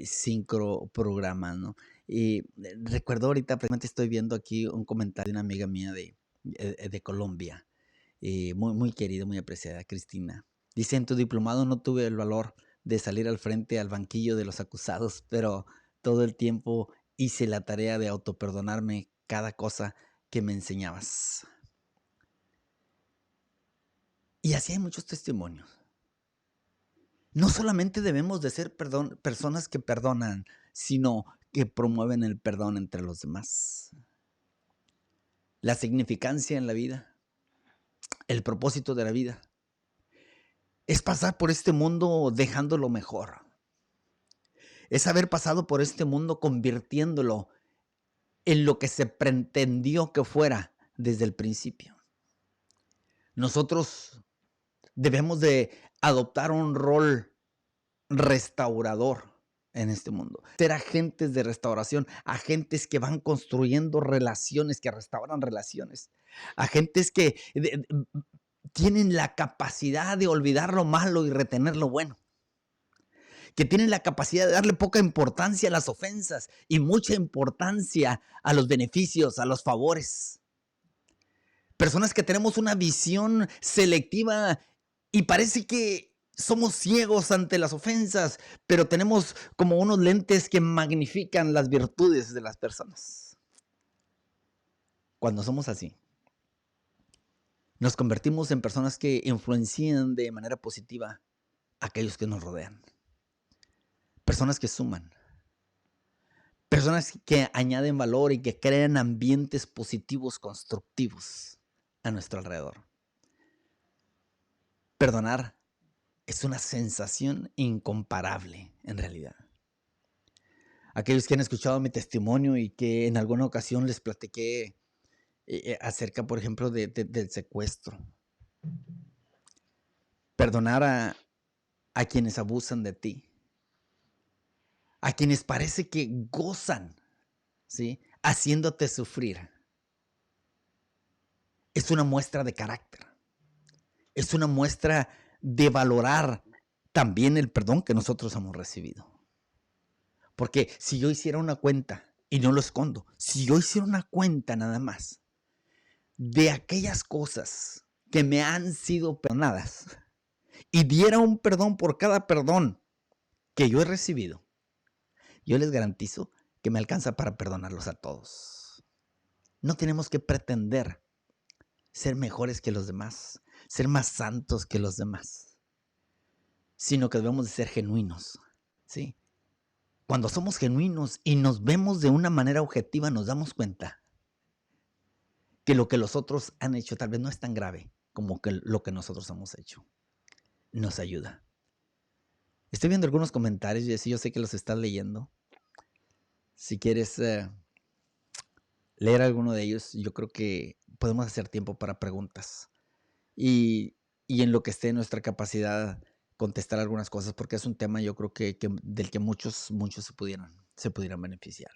B: 5 programas, ¿no? Y recuerdo ahorita, precisamente estoy viendo aquí un comentario de una amiga mía de Colombia, muy, muy querida, muy apreciada, Cristina. Dice, en tu diplomado no tuve el valor de salir al frente al banquillo de los acusados, pero todo el tiempo hice la tarea de autoperdonarme cada cosa que me enseñabas. Y así hay muchos testimonios. No solamente debemos de ser personas que perdonan, sino que promueven el perdón entre los demás. La significancia en la vida, el propósito de la vida, es pasar por este mundo dejándolo mejor. Es haber pasado por este mundo convirtiéndolo en lo que se pretendió que fuera desde el principio. Nosotros debemos de adoptar un rol restaurador en este mundo. Ser agentes de restauración, agentes que van construyendo relaciones, que restauran relaciones, agentes que tienen la capacidad de olvidar lo malo y retener lo bueno, que tienen la capacidad de darle poca importancia a las ofensas y mucha importancia a los beneficios, a los favores. Personas que tenemos una visión selectiva y parece que somos ciegos ante las ofensas, pero tenemos como unos lentes que magnifican las virtudes de las personas. Cuando somos así, nos convertimos en personas que influencian de manera positiva a aquellos que nos rodean. Personas que suman. Personas que añaden valor y que crean ambientes positivos, constructivos a nuestro alrededor. Perdonar es una sensación incomparable en realidad. Aquellos que han escuchado mi testimonio y que en alguna ocasión les platiqué acerca, por ejemplo, del secuestro. Perdonar a quienes abusan de ti. A quienes parece que gozan, ¿sí?, haciéndote sufrir. Es una muestra de carácter. Es una muestra de valorar también el perdón que nosotros hemos recibido. Porque si yo hiciera una cuenta, y no lo escondo, si yo hiciera una cuenta nada más de aquellas cosas que me han sido perdonadas y diera un perdón por cada perdón que yo he recibido, yo les garantizo que me alcanza para perdonarlos a todos. No tenemos que pretender ser mejores que los demás, ser más santos que los demás, sino que debemos de ser genuinos, ¿sí? Cuando somos genuinos y nos vemos de una manera objetiva, nos damos cuenta que lo que los otros han hecho tal vez no es tan grave como que lo que nosotros hemos hecho. nos ayuda. Estoy viendo algunos comentarios, Jessy, yo sé que los estás leyendo. Si quieres leer alguno de ellos, yo creo que podemos hacer tiempo para preguntas. Y, y en lo que esté en nuestra capacidad contestar algunas cosas, porque es un tema yo creo que del que muchos se pudieran beneficiar.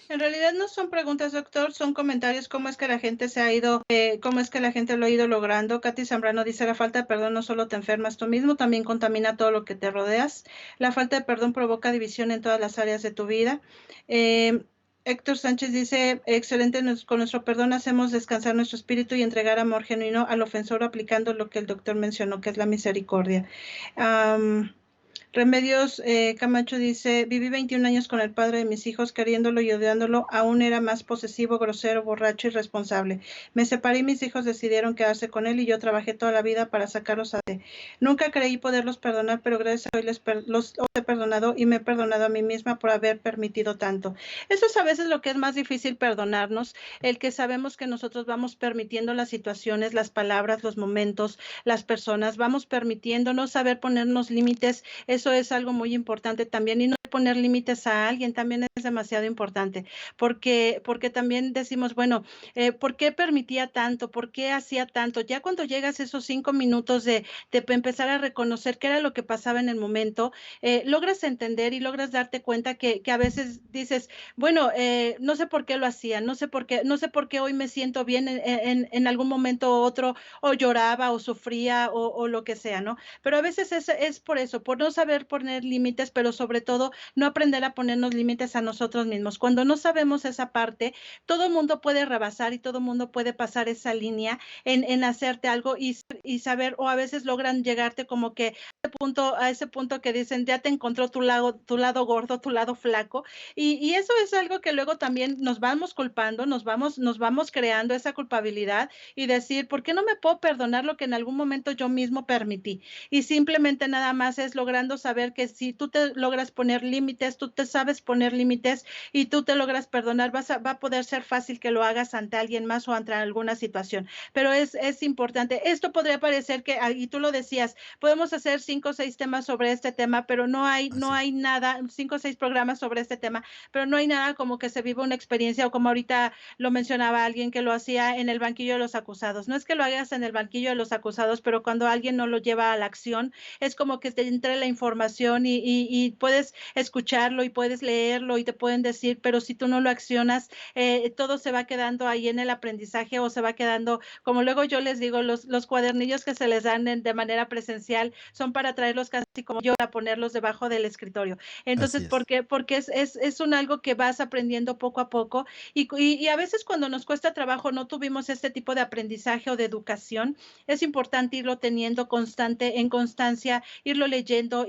A: En realidad no son preguntas, doctor, son comentarios. ¿Cómo es que la gente se ha ido, cómo es que la gente lo ha ido logrando? Katy Zambrano dice, la falta de perdón no solo te enfermas tú mismo, también contamina todo lo que te rodeas. La falta de perdón provoca división en todas las áreas de tu vida. Eh, Héctor Sánchez dice, excelente, con nuestro perdón hacemos descansar nuestro espíritu y entregar amor genuino al ofensor aplicando lo que el doctor mencionó, que es la misericordia. Remedios Camacho dice, viví 21 años con el padre de mis hijos, queriéndolo y odiándolo, aún era más posesivo, grosero, borracho y irresponsable. Me separé y mis hijos decidieron quedarse con él y yo trabajé toda la vida para sacarlos adelante. Nunca creí poderlos perdonar, pero gracias a hoy los he perdonado y me he perdonado a mí misma por haber permitido tanto. Eso es a veces lo que es más difícil perdonarnos, el que sabemos que nosotros vamos permitiendo las situaciones, las palabras, los momentos, las personas, vamos permitiéndonos saber ponernos límites. Eso es algo muy importante también y no poner límites a alguien también es demasiado importante porque también decimos, bueno, ¿por qué permitía tanto? ¿Por qué hacía tanto? Ya cuando llegas esos 5 minutos de empezar a reconocer qué era lo que pasaba en el momento, logras entender y logras darte cuenta que a veces dices, bueno, no sé por qué lo hacía, no sé por qué hoy me siento bien en algún momento u otro, o lloraba o sufría o lo que sea, ¿no? Pero a veces es por eso, por no saber poner límites, pero sobre todo no aprender a ponernos límites a nosotros mismos. Cuando no sabemos esa parte, todo el mundo puede rebasar y todo el mundo puede pasar esa línea en hacerte algo y saber, o a veces logran llegarte como que a ese punto que dicen, ya te encontró tu lado gordo, tu lado flaco, y eso es algo que luego también nos vamos culpando, nos vamos creando esa culpabilidad y decir, ¿por qué no me puedo perdonar lo que en algún momento yo mismo permití? Y simplemente nada más es logrando saber que si tú te logras poner límites, tú te sabes poner límites y tú te logras perdonar, va a poder ser fácil que lo hagas ante alguien más o ante alguna situación. Pero es importante. Esto podría parecer que, y tú lo decías, podemos hacer 5 o 6 temas sobre este tema, pero no
B: Así es.
A: hay nada, 5 o 6 programas sobre este tema, pero no hay nada como que se viva una experiencia o como ahorita lo mencionaba alguien que lo hacía en el banquillo de los acusados. No es que lo hagas en el banquillo de los acusados, pero cuando alguien no lo lleva a la acción, es como que te entre la información y puedes escucharlo y puedes leerlo y te pueden decir, pero si tú no lo accionas, todo se va quedando ahí en el aprendizaje o se va quedando, como luego yo les digo, los cuadernillos que se les dan de manera presencial son para traerlos casi como yo, para ponerlos debajo del escritorio.
B: Así
A: Entonces, ¿por
B: es.
A: qué? Porque es un algo que vas aprendiendo poco a poco y a veces cuando nos cuesta trabajo no tuvimos este tipo de aprendizaje o de educación, es importante irlo teniendo constante, en constancia, irlo leyendo,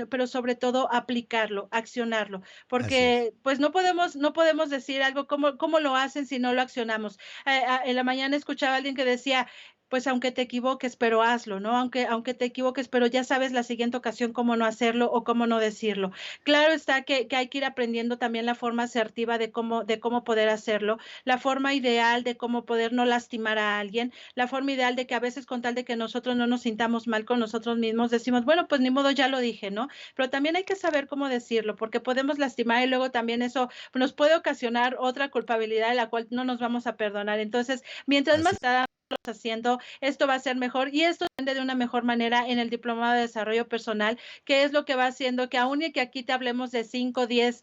A: pero sobre todo aplicarlo, accionarlo,
B: Así es.
A: porque pues no podemos decir algo, ¿cómo lo hacen si no lo accionamos? En la mañana escuchaba a alguien que decía, pues aunque te equivoques, pero hazlo, ¿no? Aunque te equivoques, pero ya sabes la siguiente ocasión cómo no hacerlo o cómo no decirlo. Claro está que hay que ir aprendiendo también la forma asertiva de cómo poder hacerlo, la forma ideal de cómo poder no lastimar a alguien, la forma ideal de que a veces con tal de que nosotros no nos sintamos mal con nosotros mismos, decimos, bueno, pues ni modo, ya lo dije, ¿no? Pero también hay que saber cómo decirlo, porque podemos lastimar y luego también eso nos puede ocasionar otra culpabilidad de la cual no nos vamos a perdonar. Entonces, mientras
B: Así
A: más
B: es.
A: haciendo, esto va a ser mejor y esto depende de una mejor manera en el diplomado de desarrollo personal, que es lo que va haciendo que aún y que aquí te hablemos de 5, 10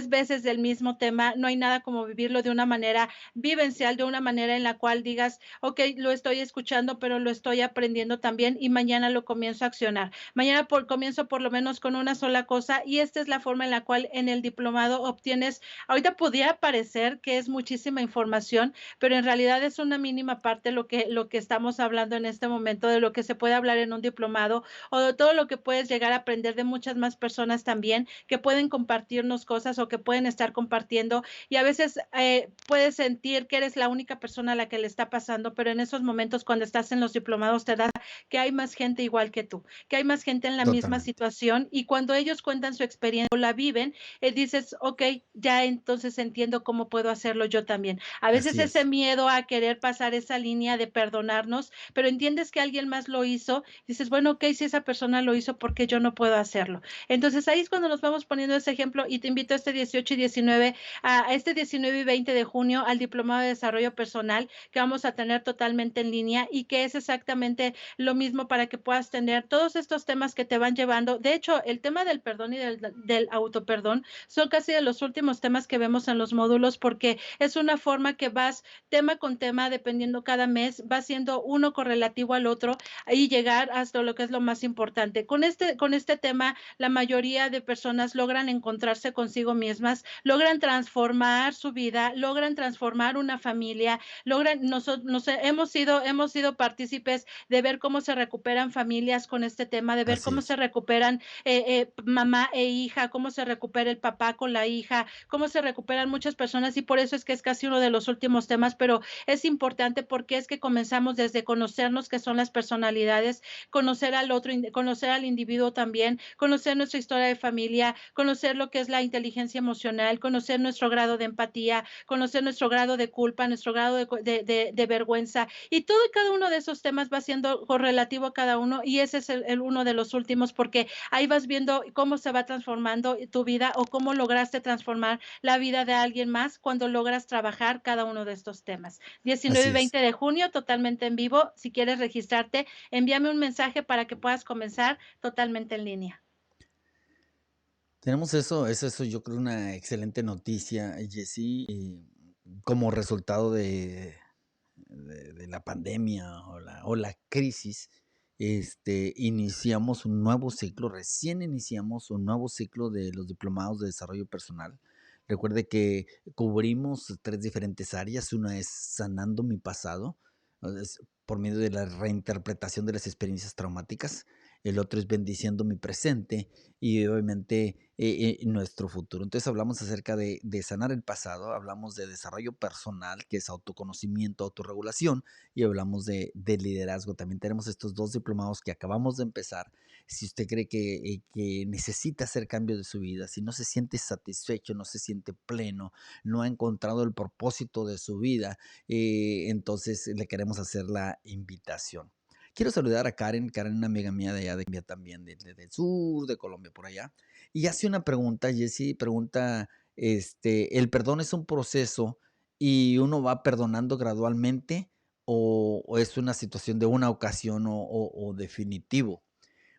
A: veces del mismo tema, no hay nada como vivirlo de una manera vivencial, de una manera en la cual digas, ok, lo estoy escuchando, pero lo estoy aprendiendo también y mañana lo comienzo a accionar. Mañana comienzo por lo menos con una sola cosa y esta es la forma en la cual en el diplomado obtienes, ahorita pudiera parecer que es muchísima información, pero en realidad es una mínima parte lo que estamos hablando en este momento, de lo que se puede hablar en un diplomado o de todo lo que puedes llegar a aprender de muchas más personas también que pueden compartirnos cosas o que pueden estar compartiendo y a veces puedes sentir que eres la única persona a la que le está pasando, pero en esos momentos cuando estás en los diplomados te das que hay más gente igual que tú, que hay más gente en la misma
B: Totalmente.
A: situación y cuando ellos cuentan su experiencia o la viven, dices, ok, ya entonces entiendo cómo puedo hacerlo yo también. A veces
B: Así
A: ese
B: es.
A: miedo a querer pasar esa línea línea de perdonarnos, pero entiendes que alguien más lo hizo, dices, bueno, ok, si esa persona lo hizo, ¿por qué yo no puedo hacerlo? Entonces ahí es cuando nos vamos poniendo ese ejemplo y te invito a este 18 y 19, a este 19 y 20 de junio al Diplomado de Desarrollo Personal que vamos a tener totalmente en línea y que es exactamente lo mismo para que puedas tener todos estos temas que te van llevando. De hecho, el tema del perdón y del autoperdón son casi de los últimos temas que vemos en los módulos porque es una forma que vas tema con tema, dependiendo cada mes, va siendo uno correlativo al otro y llegar hasta lo que es lo más importante. Con este tema, la mayoría de personas logran encontrarse consigo mismas, logran transformar su vida, logran transformar una familia, logran, hemos sido partícipes de ver cómo se recuperan familias con este tema, de ver
B: Así
A: cómo se
B: es.
A: recuperan mamá e hija, cómo se recupera el papá con la hija, cómo se recuperan muchas personas y por eso es que es casi uno de los últimos temas, pero es importante porque es que comenzamos desde conocernos qué son las personalidades, conocer al otro, conocer al individuo también, conocer nuestra historia de familia, conocer lo que es la inteligencia emocional, conocer nuestro grado de empatía, conocer nuestro grado de culpa, nuestro grado de vergüenza y todo y cada uno de esos temas va siendo correlativo a cada uno y ese es el uno de los últimos porque ahí vas viendo cómo se va transformando tu vida o cómo lograste transformar la vida de alguien más cuando logras trabajar cada uno de estos temas. 19 y
B: Así es.
A: 20 de junio, totalmente en vivo. Si quieres registrarte, envíame un mensaje para que puedas comenzar totalmente en línea.
B: Tenemos eso, yo creo, una excelente noticia, Jessy, como resultado de la pandemia o la crisis, iniciamos un nuevo ciclo, recién iniciamos un nuevo ciclo de los diplomados de desarrollo personal. Recuerde que cubrimos tres diferentes áreas. Una es sanando mi pasado, por medio de la reinterpretación de las experiencias traumáticas. El otro es bendiciendo mi presente y obviamente nuestro futuro. Entonces hablamos acerca de sanar el pasado, hablamos de desarrollo personal, que es autoconocimiento, autorregulación, y hablamos de liderazgo. También tenemos estos dos diplomados que acabamos de empezar. Si usted cree que necesita hacer cambios de su vida, si no se siente satisfecho, no se siente pleno, no ha encontrado el propósito de su vida, entonces le queremos hacer la invitación. Quiero saludar a Karen. Karen, una amiga mía de allá de Colombia también, del sur de Colombia, por allá. Y hace una pregunta, Jessy, pregunta, ¿el perdón es un proceso y uno va perdonando gradualmente o es una situación de una ocasión o definitivo?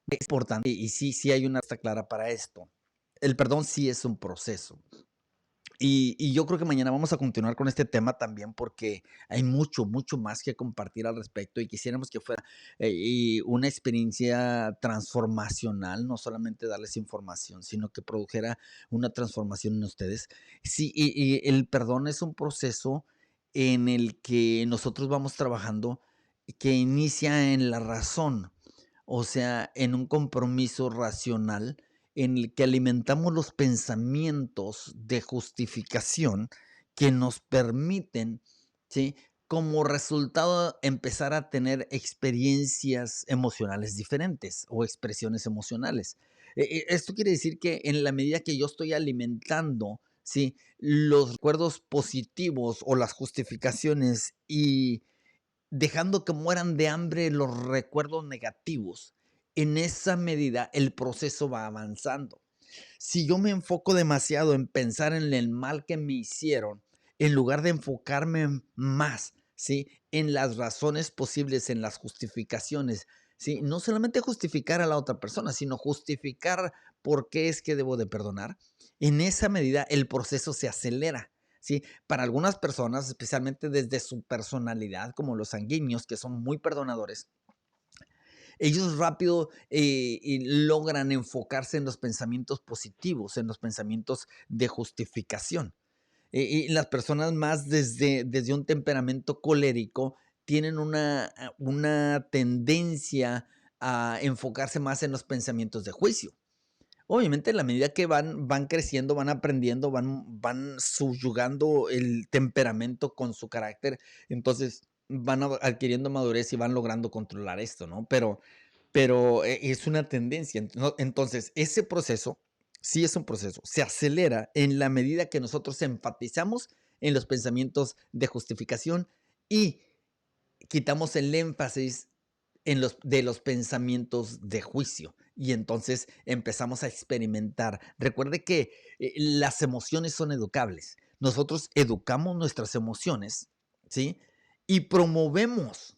B: Es importante y sí, sí hay una respuesta clara para esto. El perdón sí es un proceso. Y yo creo que mañana vamos a continuar con este tema también porque hay mucho, mucho más que compartir al respecto y quisiéramos que fuera y una experiencia transformacional, no solamente darles información, sino que produjera una transformación en ustedes. Sí, y el perdón es un proceso en el que nosotros vamos trabajando que inicia en la razón, o sea, en un compromiso racional en el que alimentamos los pensamientos de justificación que nos permiten, ¿sí? Como resultado empezar a tener experiencias emocionales diferentes o expresiones emocionales. Esto quiere decir que en la medida que yo estoy alimentando, ¿sí? Los recuerdos positivos o las justificaciones y dejando que mueran de hambre los recuerdos negativos, en esa medida el proceso va avanzando. Si yo me enfoco demasiado en pensar en el mal que me hicieron, en lugar de enfocarme más, ¿sí? En las razones posibles, en las justificaciones, ¿sí? No solamente justificar a la otra persona, sino justificar por qué es que debo de perdonar. En esa medida el proceso se acelera. ¿Sí? Para algunas personas, especialmente desde su personalidad, como los sanguíneos, que son muy perdonadores, ellos rápido logran enfocarse en los pensamientos positivos, en los pensamientos de justificación. Y las personas más desde un temperamento colérico tienen una tendencia a enfocarse más en los pensamientos de juicio. Obviamente, en la medida que van creciendo, van aprendiendo, van subyugando el temperamento con su carácter, entonces van adquiriendo madurez y van logrando controlar esto, ¿no? Pero es una tendencia. Entonces, ese proceso, sí es un proceso, se acelera en la medida que nosotros enfatizamos en los pensamientos de justificación y quitamos el énfasis de los pensamientos de juicio y entonces empezamos a experimentar. Recuerde que las emociones son educables. Nosotros educamos nuestras emociones, ¿sí? Y promovemos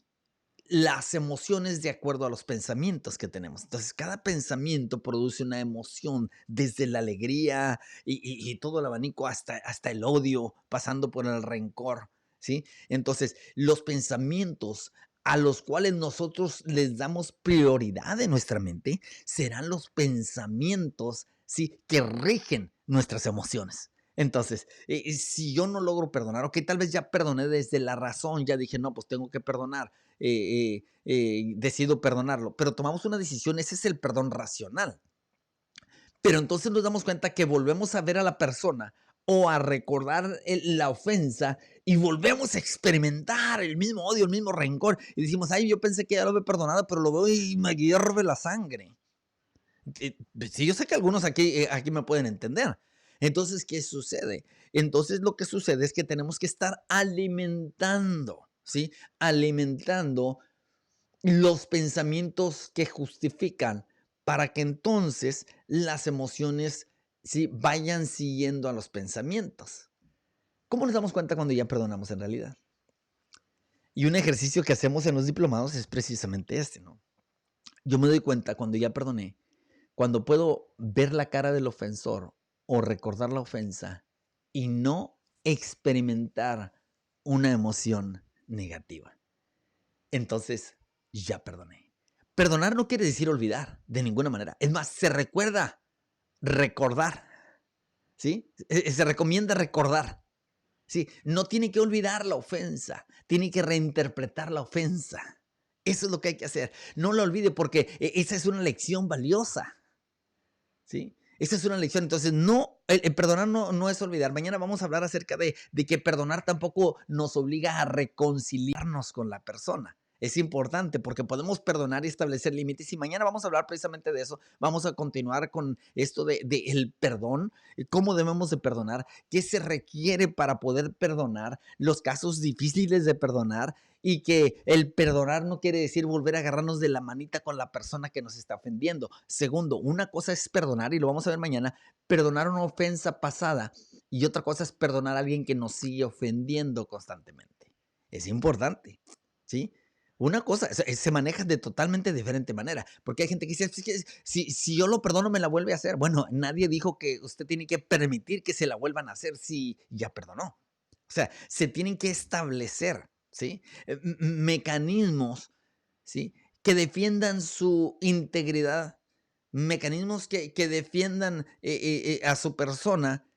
B: las emociones de acuerdo a los pensamientos que tenemos. Entonces, cada pensamiento produce una emoción, desde la alegría y todo el abanico hasta el odio, pasando por el rencor, ¿sí? Entonces, los pensamientos a los cuales nosotros les damos prioridad en nuestra mente serán los pensamientos, ¿sí?, que rigen nuestras emociones. Entonces, si yo no logro perdonar, ok, tal vez ya perdoné desde la razón, ya dije, no, pues tengo que perdonar, decido perdonarlo, pero tomamos una decisión, ese es el perdón racional. Pero entonces nos damos cuenta que volvemos a ver a la persona o a recordar la ofensa y volvemos a experimentar el mismo odio, el mismo rencor. Y decimos, ay, yo pensé que ya lo había perdonado, pero lo veo y me hierve la sangre. Sí, yo sé que algunos aquí me pueden entender. Entonces, ¿qué sucede? Entonces, lo que sucede es que tenemos que estar alimentando, ¿sí? Alimentando los pensamientos que justifican para que entonces las emociones, ¿sí?, vayan siguiendo a los pensamientos. ¿Cómo nos damos cuenta cuando ya perdonamos en realidad? Y un ejercicio que hacemos en los diplomados es precisamente este, ¿no? Yo me doy cuenta cuando ya perdoné, cuando puedo ver la cara del ofensor o recordar la ofensa y no experimentar una emoción negativa. Entonces, ya perdoné. Perdonar no quiere decir olvidar de ninguna manera. Es más, se recuerda recordar, ¿sí? Se recomienda recordar, ¿sí? No tiene que olvidar la ofensa, tiene que reinterpretar la ofensa. Eso es lo que hay que hacer. No lo olvide porque esa es una lección valiosa, ¿sí? Esa es una lección. Entonces, no, el perdonar no es olvidar. Mañana vamos a hablar acerca de que perdonar tampoco nos obliga a reconciliarnos con la persona. Es importante porque podemos perdonar y establecer límites. Y mañana vamos a hablar precisamente de eso. Vamos a continuar con esto de el perdón, cómo debemos de perdonar, qué se requiere para poder perdonar, los casos difíciles de perdonar y que el perdonar no quiere decir volver a agarrarnos de la manita con la persona que nos está ofendiendo. Segundo, una cosa es perdonar, y lo vamos a ver mañana, perdonar una ofensa pasada, y otra cosa es perdonar a alguien que nos sigue ofendiendo constantemente. Es importante, ¿sí? Una cosa, se maneja de totalmente diferente manera, porque hay gente que dice, "Es que si yo lo perdono me la vuelve a hacer". Bueno, nadie dijo que usted tiene que permitir que se la vuelvan a hacer si ya perdonó. O sea, se tienen que establecer, ¿sí? Mecanismos, ¿sí?, que defiendan su integridad, mecanismos que defiendan a su persona,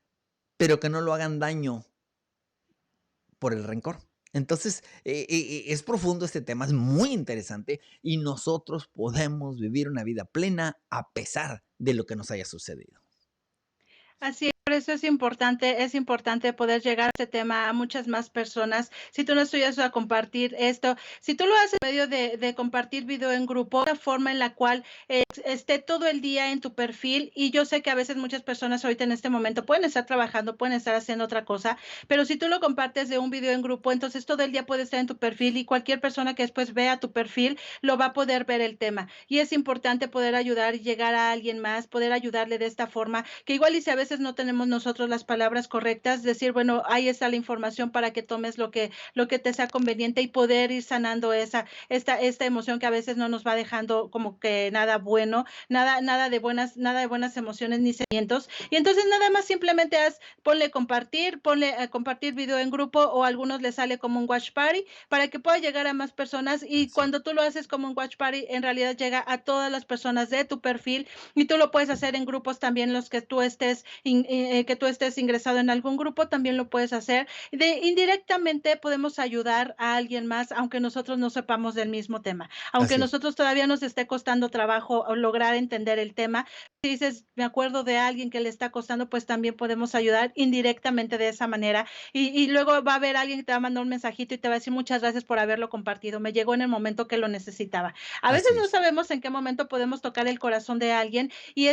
B: pero que no lo hagan daño por el rencor. Entonces, es profundo este tema, es muy interesante y nosotros podemos vivir una vida plena a pesar de lo que nos haya sucedido.
A: Así es, por eso es importante poder llegar a este tema a muchas más personas. Si tú no estudias a compartir esto, si tú lo haces en medio de compartir video en grupo, una forma en la cual esté todo el día en tu perfil, y yo sé que a veces muchas personas ahorita en este momento pueden estar trabajando, pueden estar haciendo otra cosa, pero si tú lo compartes de un video en grupo, entonces todo el día puede estar en tu perfil y cualquier persona que después vea tu perfil lo va a poder ver el tema. Y es importante poder ayudar y llegar a alguien más, poder ayudarle de esta forma, que igual y si a veces no tenemos nosotros las palabras correctas, decir, bueno, ahí está la información para que tomes lo que te sea conveniente y poder ir sanando esta emoción que a veces no nos va dejando como que nada bueno, nada de buenas emociones ni sentimientos. Y entonces nada más simplemente ponle compartir video en grupo, o a algunos les sale como un watch party para que pueda llegar a más personas, y
B: Así
A: cuando tú lo haces como un watch party, en realidad llega a todas las personas de tu perfil, y tú lo puedes hacer en grupos también, los que tú estés ingresado en algún grupo, también lo puedes hacer. Indirectamente podemos ayudar a alguien más, aunque nosotros no sepamos del mismo tema, aunque
B: así es.
A: nosotros todavía nos esté costando trabajo lograr entender el tema. Si dices, me acuerdo de alguien que le está costando, pues también podemos ayudar indirectamente de esa manera. Y luego va a haber alguien que te va a mandar un mensajito y te va a decir, muchas gracias por haberlo compartido, me llegó en el momento que lo necesitaba. A veces
B: Así
A: no
B: es.
A: sabemos en qué momento podemos tocar el corazón de alguien, y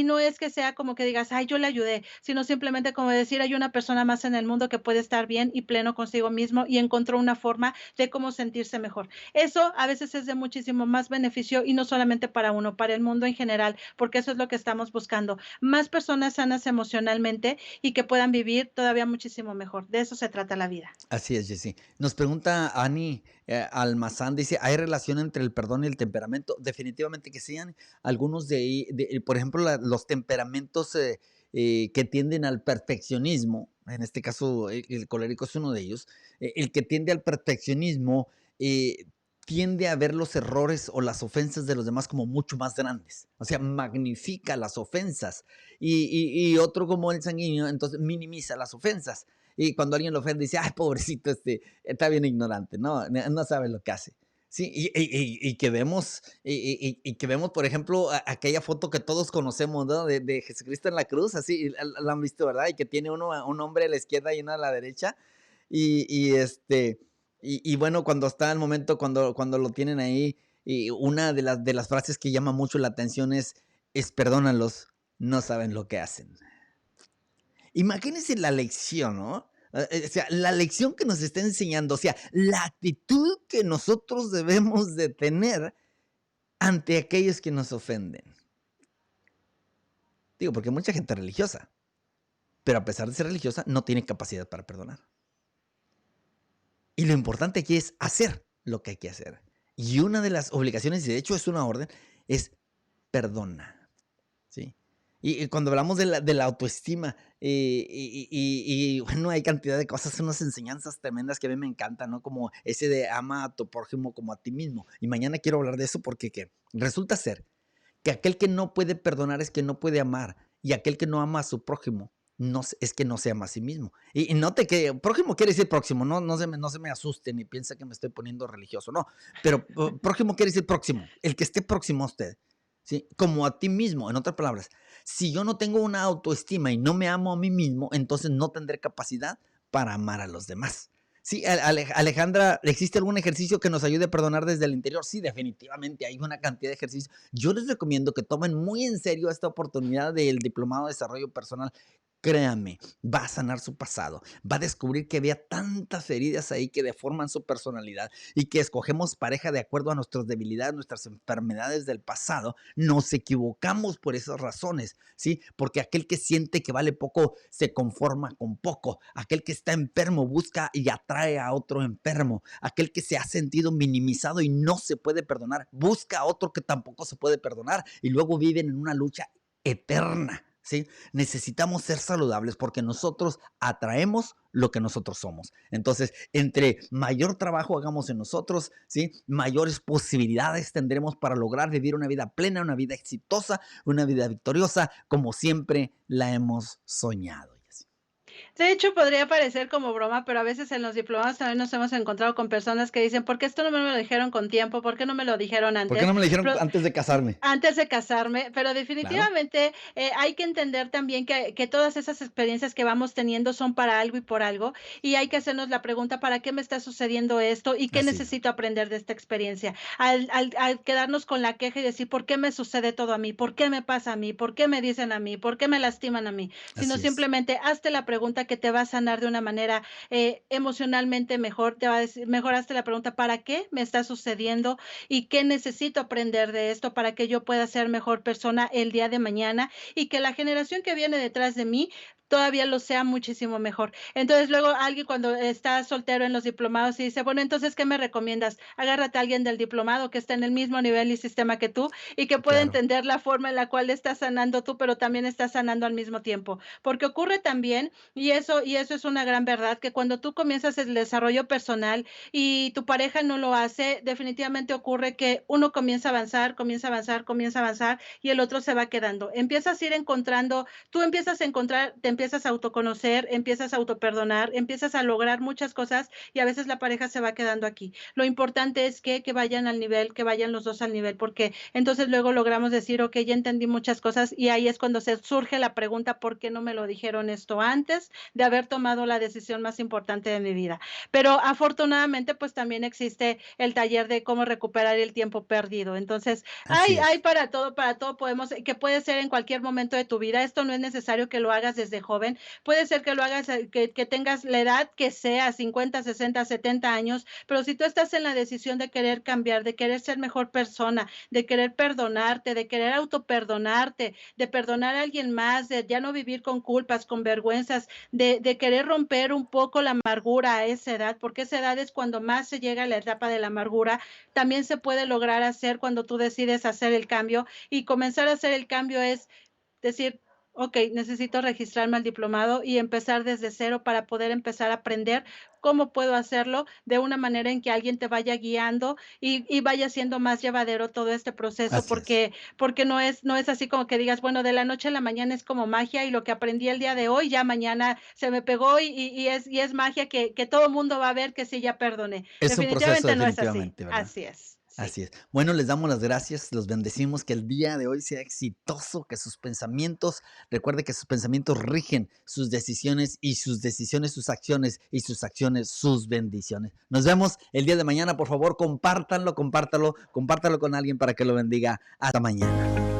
A: no es que sea como que digas, ay, yo le ayudé sino simplemente como decir, hay una persona más en el mundo que puede estar bien y pleno consigo mismo y encontró una forma de cómo sentirse mejor. Eso a veces es de muchísimo más beneficio y no solamente para uno, para el mundo en general, porque eso es lo que estamos buscando. Más personas sanas emocionalmente y que puedan vivir todavía muchísimo mejor. De eso se trata la vida.
B: Así es, Jessy. Nos pregunta Ani Almazán, dice, ¿hay relación entre el perdón y el temperamento? Definitivamente que sí, Ani. Algunos por ejemplo, los temperamentos que tienden al perfeccionismo, en este caso el colérico es uno de ellos, el que tiende al perfeccionismo eh, tiende a ver los errores o las ofensas de los demás como mucho más grandes. O sea, magnifica las ofensas. Y otro como el sanguíneo, entonces minimiza las ofensas. Y cuando alguien lo ofende, dice, ay, pobrecito, está bien ignorante, no sabe lo que hace. Sí, y que vemos, y que vemos, por ejemplo, aquella foto que todos conocemos, ¿no? De Jesucristo en la cruz, así, la han visto, ¿verdad? Y que tiene un hombre a la izquierda y uno a la derecha. Y, y este, y bueno, cuando está el momento, cuando lo tienen ahí, y una de las frases que llama mucho la atención es perdónalos, no saben lo que hacen. Imagínense la lección, ¿no? O sea, la lección que nos está enseñando, o sea, la actitud que nosotros debemos de tener ante aquellos que nos ofenden. Digo, porque hay mucha gente religiosa, pero a pesar de ser religiosa, no tiene capacidad para perdonar. Y lo importante aquí es hacer lo que hay que hacer. Y una de las obligaciones, y de hecho es una orden, es perdona. ¿Sí? Y cuando hablamos de la autoestima, bueno, hay cantidad de cosas, unas enseñanzas tremendas que a mí me encantan, ¿no? Como ese de ama a tu prójimo como a ti mismo. Y mañana quiero hablar de eso porque ¿qué? Resulta ser que aquel que no puede perdonar es que no puede amar. Y aquel que no ama a su prójimo es que no se ama a sí mismo. Y note que prójimo quiere decir próximo, no se me asusten y piensa que me estoy poniendo religioso, no. Pero prójimo quiere decir próximo, el que esté próximo a usted. ¿Sí? Como a ti mismo, en otras palabras, si yo no tengo una autoestima y no me amo a mí mismo, entonces no tendré capacidad para amar a los demás. Sí, Alejandra, ¿existe algún ejercicio que nos ayude a perdonar desde el interior? Sí, definitivamente hay una cantidad de ejercicios. Yo les recomiendo que tomen muy en serio esta oportunidad del Diplomado de Desarrollo Personal. Créanme, va a sanar su pasado, va a descubrir que había tantas heridas ahí que deforman su personalidad y que escogemos pareja de acuerdo a nuestras debilidades, nuestras enfermedades del pasado. Nos equivocamos por esas razones, ¿sí? Porque aquel que siente que vale poco se conforma con poco. Aquel que está enfermo busca y atrae a otro enfermo. Aquel que se ha sentido minimizado y no se puede perdonar, busca a otro que tampoco se puede perdonar y luego viven en una lucha eterna. ¿Sí? Necesitamos ser saludables porque nosotros atraemos lo que nosotros somos. Entonces, entre mayor trabajo hagamos en nosotros, ¿sí? Mayores posibilidades tendremos para lograr vivir una vida plena, una vida exitosa, una vida victoriosa, como siempre la hemos soñado.
A: De hecho, podría parecer como broma, pero a veces en los diplomados también nos hemos encontrado con personas que dicen: "¿Por qué esto no me lo dijeron con tiempo? ¿Por qué no me lo dijeron
B: ¿Por qué
A: antes?".
B: no me lo dijeron
A: Pero
B: antes de casarme?
A: antes de casarme, pero
B: Claro,
A: definitivamente, hay que entender también que todas esas experiencias que vamos teniendo son para algo y por algo, y hay que hacernos la pregunta: "¿Para qué me está sucediendo esto y qué
B: así es,
A: necesito aprender de esta experiencia?". Al quedarnos con la queja y decir: "¿Por qué me sucede todo a mí? ¿Por qué me pasa a mí? ¿Por qué me dicen a mí? ¿Por qué me lastiman a mí?". Sino
B: así es,
A: simplemente hazte la pregunta que te va a sanar de una manera, emocionalmente mejor, te va a decir mejor hazte la pregunta: "¿Para qué me está sucediendo y qué necesito aprender de esto para que yo pueda ser mejor persona el día de mañana y que la generación que viene detrás de mí todavía lo sea muchísimo mejor?". Entonces, luego alguien cuando está soltero en los diplomados y dice: "Bueno, entonces, ¿qué me recomiendas?". Agárrate a alguien del diplomado que está en el mismo nivel y sistema que tú y que puede
B: claro,
A: entender la forma en la cual estás sanando tú, pero también estás sanando al mismo tiempo. Porque ocurre también, y eso es una gran verdad, que cuando tú comienzas el desarrollo personal y tu pareja no lo hace, definitivamente ocurre que uno comienza a avanzar, comienza a avanzar, comienza a avanzar y el otro se va quedando. Empiezas a ir encontrando, tú empiezas a encontrar, te empiezas a autoconocer, empiezas a autoperdonar, empiezas a lograr muchas cosas y a veces la pareja se va quedando aquí. Lo importante es que vayan al nivel, que vayan los dos al nivel, porque entonces luego logramos decir, ok, ya entendí muchas cosas y ahí es cuando se surge la pregunta, ¿por qué no me lo dijeron esto antes de haber tomado la decisión más importante de mi vida? Pero afortunadamente, pues también existe el taller de cómo recuperar el tiempo perdido. Entonces,
B: Así
A: hay
B: es,
A: para todo podemos, que puede ser en cualquier momento de tu vida. Esto no es necesario que lo hagas desde joven. Puede ser que lo hagas, que tengas la edad que sea, 50, 60, 70 años, pero si tú estás en la decisión de querer cambiar, de querer ser mejor persona, de querer perdonarte, de querer autoperdonarte, de perdonar a alguien más, de ya no vivir con culpas, con vergüenzas, de querer romper un poco la amargura a esa edad, porque esa edad es cuando más se llega a la etapa de la amargura, también se puede lograr hacer cuando tú decides hacer el cambio y comenzar a hacer el cambio es decir, ok, necesito registrarme al diplomado y empezar desde cero para poder empezar a aprender cómo puedo hacerlo de una manera en que alguien te vaya guiando y vaya siendo más llevadero todo este proceso,
B: así es.
A: porque no es así como que digas, bueno, de la noche a la mañana es como magia y lo que aprendí el día de hoy ya mañana se me pegó y es magia que todo mundo va a ver que sí, ya perdoné.
B: Es un proceso
A: Definitivamente no es así.
B: definitivamente, ¿verdad?
A: Así es, sí.
B: Así es. Bueno, les damos las gracias, los bendecimos, que el día de hoy sea exitoso, que sus pensamientos, recuerde que sus pensamientos rigen sus decisiones y sus decisiones, sus acciones y sus acciones, sus bendiciones. Nos vemos el día de mañana, por favor, compártanlo, compártalo con alguien para que lo bendiga. Hasta mañana.